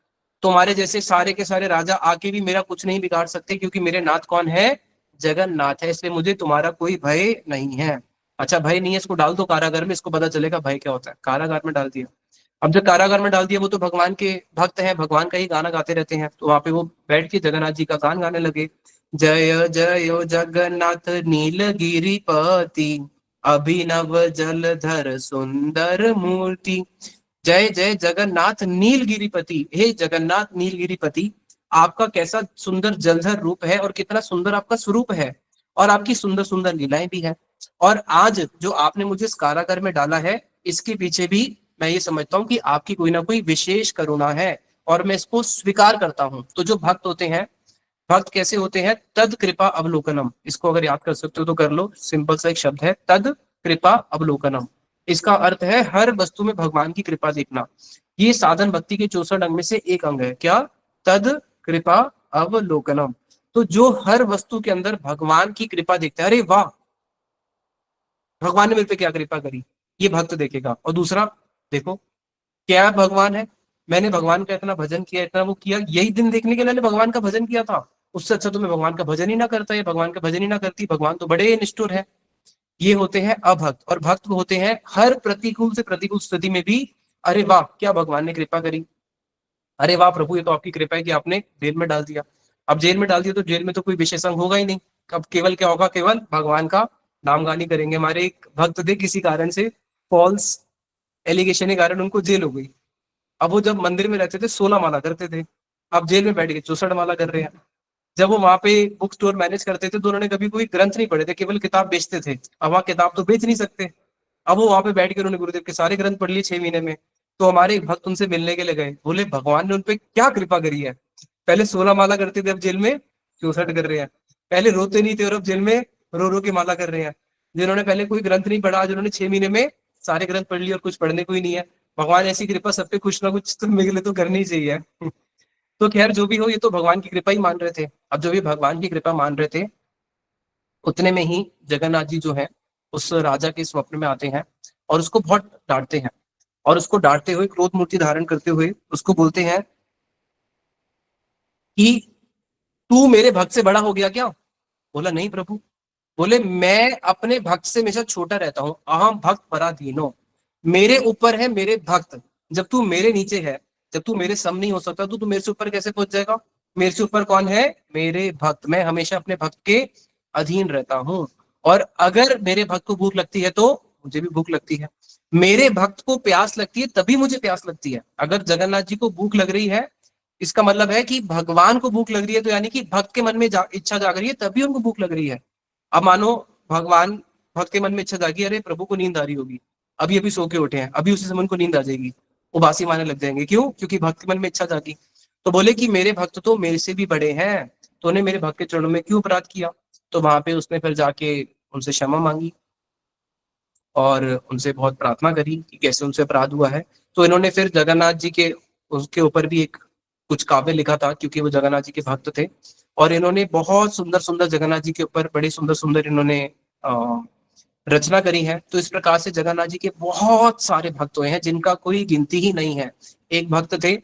तुम्हारे जैसे सारे के सारे राजा आके भी मेरा कुछ नहीं बिगाड़ सकते, क्योंकि मेरे नाथ कौन है? जगन्नाथ है, इसलिए मुझे तुम्हारा कोई भय नहीं है। अच्छा भय नहीं है, इसको डाल दो कारागार में, इसको पता चलेगा भय क्या होता है। कारागार में डाल दिया। अब जब कारागार में डाल दिया, वो तो भगवान के भक्त हैं, भगवान का ही गाना गाते रहते हैं, तो वहां पे वो बैठ के जगन्नाथ जी का गान गाने लगे। जय जय जगन्नाथ नीलगिरिपति, अभिनव जलधर सुंदर मूर्ति। जय जय जगन्नाथ नीलगिरिपति, हे जगन्नाथ नीलगिरिपति, आपका कैसा सुंदर जलधर रूप है, और कितना सुंदर आपका स्वरूप है, और आपकी सुंदर सुंदर लीलाएं भी है। और आज जो आपने मुझे इस कारागार में डाला है, इसके पीछे भी मैं ये समझता हूँ कि आपकी कोई ना कोई विशेष करुणा है, और मैं इसको स्वीकार करता हूँ। तो जो भक्त होते हैं भक्त कैसे होते हैं? तद कृपा अवलोकनम। इसको अगर याद कर सकते हो तो कर लो, सिंपल सा एक शब्द है, तद कृपा अवलोकनम। इसका अर्थ है हर वस्तु में भगवान की कृपा देखना। ये साधन भक्ति के 64 अंग में से एक अंग है। क्या? तद कृपा अवलोकनम। तो जो हर वस्तु के अंदर भगवान की कृपा देखता है, अरे वाह भगवान ने मेरे पे क्या कृपा करी, ये भक्त देखेगा। और दूसरा, देखो क्या भगवान है, मैंने भगवान का इतना भजन किया, इतना वो किया, यही दिन देखने के लिए मैंने भगवान का भजन किया था। उससे अच्छा तो मैं भगवान का भजन ही ना करता, या भगवान का भजन ही ना करती, भगवान तो बड़े निष्ठुर है। ये होते हैं अभक्त। और भक्त होते हैं हर प्रतिकूल से प्रतिकूल स्थिति में भी, अरे वाह क्या भगवान ने कृपा करी, अरे वाह प्रभु ये तो आपकी कृपा है कि आपने जेल में डाल दिया। अब जेल में डाल दिया तो जेल में तो कोई विशेष अंग होगा ही नहीं। अब केवल क्या होगा? केवल भगवान का नामगानी करेंगे। हमारे एक भक्त थे, किसी कारण से फॉल्स एलिगेशन के कारण उनको जेल हो गई। अब वो जब मंदिर में रहते थे 16 माला करते थे, अब जेल में बैठ के 64 माला कर रहे हैं। जब वो वहां पे बुक स्टोर मैनेज करते थे तो उन्होंने कभी कोई ग्रंथ नहीं पढ़े थे, केवल किताब बेचते थे। अब वहाँ किताब तो बेच नहीं सकते। अब वो वहां पे बैठ के उन्होंने गुरुदेव के सारे ग्रंथ पढ़ लिए 6 महीने में। तो हमारे एक भक्त उनसे मिलने के लिए गए, बोले भगवान ने उनपे क्या कृपा करी है, पहले 16 माला करते थे अब जेल में 64 कर रहे हैं। पहले रोते नहीं थे और अब जेल में रो रो के माला कर रहे हैं। जिन्होंने पहले कोई ग्रंथ नहीं पढ़ा, जिन्होंने 6 महीने में सारे ग्रंथ पढ़ लिए और कुछ पढ़ने को ही नहीं है। भगवान ऐसी कृपा सब पे कुछ ना कुछ तो मेरे लिए तो करनी ही चाहिए। तो खैर जो भी हो, ये तो भगवान की कृपा ही मान रहे थे। अब जो भी भगवान की कृपा मान रहे थे, उतने में ही जगन्नाथ जी जो है उस राजा के स्वप्न में आते हैं और उसको बहुत डांटते हैं। और उसको डांटते हुए, क्रोध मूर्ति धारण करते हुए उसको बोलते हैं कि तू मेरे भक्त से बड़ा हो गया क्या? बोला नहीं प्रभु। बोले मैं अपने भक्त से हमेशा छोटा रहता हूं, अहम भक्त पराधीनो। मेरे ऊपर है मेरे भक्त, जब तू मेरे नीचे है, जब तू मेरे सम नहीं हो सकता तो तू मेरे से ऊपर कैसे पहुंच जाएगा? मेरे से ऊपर कौन है? मेरे भक्त। मैं हमेशा अपने भक्त के अधीन रहता हूं। और अगर मेरे भक्त को भूख लगती है तो मुझे भी भूख लगती है। मेरे भक्त को प्यास लगती है तभी मुझे प्यास लगती है। अगर जगन्नाथ जी को भूख लग रही है, इसका मतलब है कि भगवान को भूख लग रही है, तो यानी कि भक्त के मन में इच्छा जाग रही है तभी उनको भूख लग रही है। अब मानो भगवान, भक्त के मन में इच्छा जागी, अरे प्रभु को नींद आ रही होगी, अभी अभी सो के उठे हैं, अभी उसी समय उनको नींद आ जाएगी, वो बासी मारने लग जाएंगे। क्यों? क्योंकि भक्त के मन में इच्छा जागी। तो बोले कि मेरे भक्त तो मेरे से भी बड़े हैं, तो उन्हें मेरे भक्त के चरणों में क्यों अपराध किया? तो वहां पे उसने फिर जाके उनसे क्षमा मांगी और उनसे बहुत प्रार्थना करी कि कैसे उनसे अपराध हुआ है। तो इन्होंने फिर जगन्नाथ जी के उसके ऊपर भी एक कुछ काव्य लिखा था, क्योंकि वो जगन्नाथ जी के भक्त थे। और इन्होंने बहुत सुंदर सुंदर जगन्नाथ जी के ऊपर बड़े सुंदर सुंदर इन्होंने रचना करी है। तो इस प्रकार से जगन्नाथ जी के बहुत सारे भक्त हुए हैं जिनका कोई गिनती ही नहीं है। एक भक्त थे,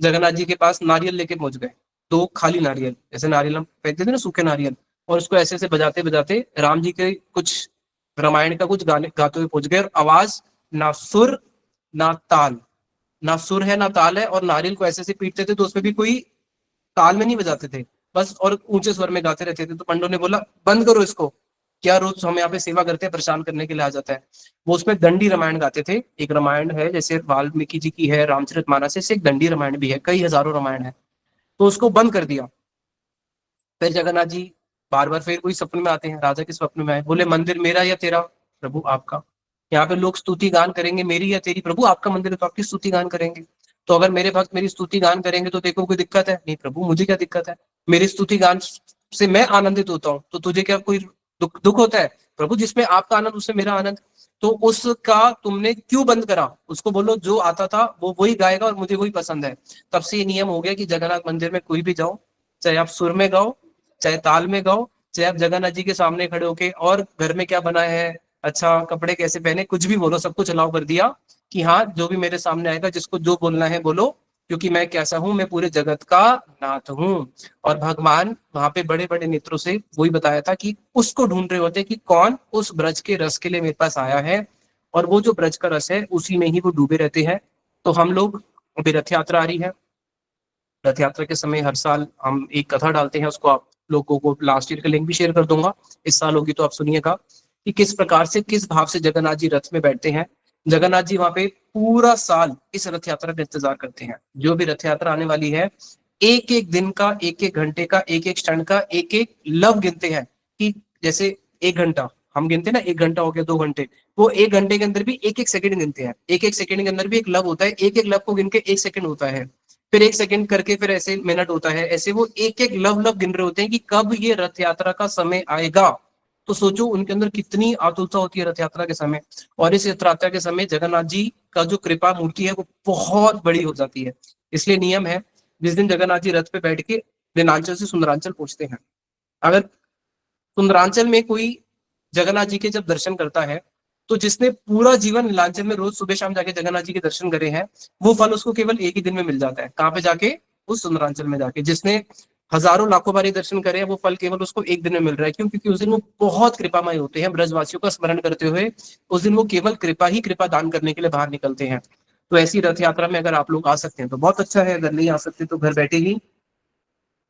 जगन्नाथ जी के पास नारियल लेके पहुंच गए, दो खाली नारियल, जैसे नारियल हम फेंकते थे ना, सूखे नारियल, और उसको ऐसे ऐसे बजाते बजाते राम जी के कुछ रामायण का कुछ गाने गाते हुए पहुंच गए। और आवाज ना सुर ना ताल, ना सुर है ना ताल है, और नारियल को ऐसे ऐसे पीटते थे तो उसमें भी कोई ताल में नहीं बजाते थे, बस और ऊंचे स्वर में गाते रहते थे। तो पंडों ने बोला बंद करो इसको, क्या रोज हम यहाँ पे सेवा करते हैं, परेशान करने के लिए आ जाता है। वो उसमें दंडी रामायण गाते थे। एक रामायण है जैसे वाल्मीकि जी की है रामचरितमानस, से एक दंडी रामायण भी है, कई हजारों रामायण है। तो उसको बंद कर दिया। फिर जगन्नाथ जी बार बार फिर कोई सपने में आते हैं, राजा के स्वप्न में आए, बोले मंदिर मेरा या तेरा? प्रभु आपका। यहाँ पे लोग स्तुति गान करेंगे मेरी या तेरी? प्रभु आपका मंदिर है तो आपकी स्तुति गान करेंगे। तो अगर मेरे भक्त मेरी स्तुति गान करेंगे तो देखो कोई दिक्कत है? नहीं प्रभु मुझे क्या दिक्कत है, मेरी स्तुति गान से मैं आनंदित होता हूँ, तो तुझे क्या कोई दुख होता है? प्रभु जिसमें आपका आनंद उससे मेरा आनंद। तो उसका तुमने क्यों बंद करा? उसको बोलो जो आता था वो वही गाएगा और मुझे वही पसंद है। तब से ये नियम हो गया कि जगन्नाथ मंदिर में कोई भी जाओ, चाहे आप सुर में गाओ, चाहे ताल में गाओ, चाहे आप जगन्नाथ जी के सामने खड़े होके और घर में क्या बनाया है, अच्छा कपड़े कैसे पहने, कुछ भी बोलो, सब कुछ अलाउ कर दिया कि हाँ जो भी मेरे सामने आएगा जिसको जो बोलना है बोलो, क्योंकि मैं कैसा हूं, मैं पूरे जगत का नाथ हूं। और भगवान वहां पे बड़े बड़े नेत्रों से वही बताया था कि उसको ढूंढ रहे होते कि कौन उस ब्रज के रस के लिए मेरे पास आया है, और वो जो ब्रज का रस है उसी में ही वो डूबे रहते हैं। तो हम लोग, अभी रथ यात्रा आ रही है, रथ यात्रा के समय हर साल हम एक कथा डालते हैं, उसको आप लोगों को लास्ट ईयर का लिंक भी शेयर कर दूंगा, इस साल होगी तो आप सुनिएगा कि किस प्रकार से किस भाव से जगन्नाथ जी रथ में बैठते हैं। जगन्नाथ जी वहां पे पूरा साल इस रथ यात्रा का इंतजार करते हैं। जो भी रथ यात्रा आने वाली है, एक एक दिन का, एक एक घंटे का, एक एक क्षण का, एक एक लव गिनते हैं। कि जैसे एक घंटा हम गिनते हैं ना, एक घंटा हो गया, 2 घंटे, वो एक घंटे के अंदर भी एक एक सेकंड गिनते हैं, एक एक सेकंड के अंदर भी एक लव होता है, एक एक लव को गिन के एक सेकंड होता है। फिर 1 सेकंड करके फिर ऐसे मिनट होता है, ऐसे वो एक एक लव लव गिन रहे होते हैं कि कब ये रथ यात्रा का समय आएगा। तो सोचो उनके अंदर कितनी आतुरता होती है रथ यात्रा के समय। और इस रथ यात्रा के समय जगन्नाथ जी का जो कृपा मूर्ति है वो बहुत बड़ी हो जाती है। इसलिए नियम है, जिस दिन जगन्नाथ जी रथ पे बैठ के नीलांचल से सुंदरांचल पहुंचते हैं, अगर सुंदरांचल में कोई जगन्नाथ जी के जब दर्शन करता है, तो जिसने पूरा जीवन नीलांचल में रोज सुबह शाम जाके जगन्नाथ जी के दर्शन करे हैं, वो फल उसको केवल एक ही दिन में मिल जाता है। कहाँ पे जाके? उस सुंदरांचल में जाके। जिसने हजारों लाखों बारी दर्शन करे हैं, वो फल केवल उसको एक दिन में मिल रहा है। क्यों? क्योंकि उस दिन वो बहुत कृपामय होते हैं। ब्रजवासियों का स्मरण करते हुए उस दिन वो केवल कृपा ही कृपा दान करने के लिए बाहर निकलते हैं। तो ऐसी रथ यात्रा में अगर आप लोग आ सकते हैं तो बहुत अच्छा है, अगर नहीं आ सकते तो घर बैठे ही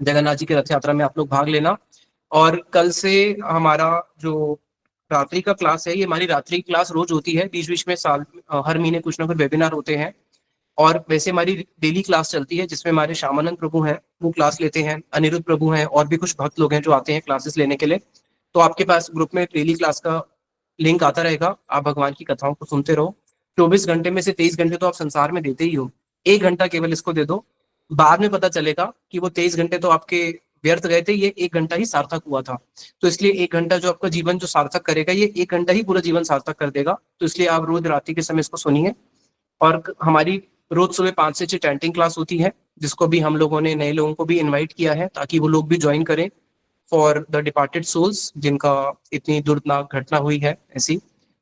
जगन्नाथ जी की रथ यात्रा में आप लोग भाग लेना। और कल से हमारा जो रात्रि का क्लास है, ये हमारी रात्रि क्लास रोज होती है। बीच बीच में हर महीने कुछ ना कुछ वेबिनार होते हैं। और वैसे हमारी डेली क्लास चलती है, जिसमें हमारे श्यामानंद प्रभु हैं, वो क्लास लेते हैं, अनिरुद्ध प्रभु हैं, और भी कुछ भक्त लोग हैं जो आते हैं क्लासेस लेने के लिए। तो आपके पास ग्रुप में डेली क्लास का लिंक आता रहेगा। आप भगवान की कथाओं को सुनते रहो। 24 घंटे में से 23 घंटे तो आप संसार में देते ही हो, 1 घंटा केवल इसको दे दो। बाद में पता चलेगा कि वो 23 घंटे तो आपके व्यर्थ गए थे, ये 1 घंटा ही सार्थक हुआ था। तो इसलिए 1 घंटा जो आपका जीवन जो सार्थक करेगा, ये 1 घंटा ही पूरा जीवन सार्थक कर देगा। तो इसलिए आप रोज रात्रि के समय इसको सुनिए। और हमारी रोज सुबह 5 से 6 चैंटिंग क्लास होती है, जिसको भी हम लोगों ने नए लोगों को भी इनवाइट किया है, ताकि वो लोग भी ज्वाइन करें फॉर द डिपार्टेड सोल्स जिनका इतनी दुर्दनाक घटना हुई है ऐसी।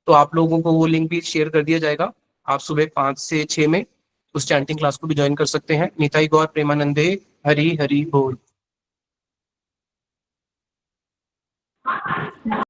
तो आप लोगों को वो लिंक भी शेयर कर दिया जाएगा। आप सुबह 5 से 6 में उस चैंटिंग क्लास को भी ज्वाइन कर सकते हैं। निताई गौर प्रेमानंदे, हरि हरि बोल।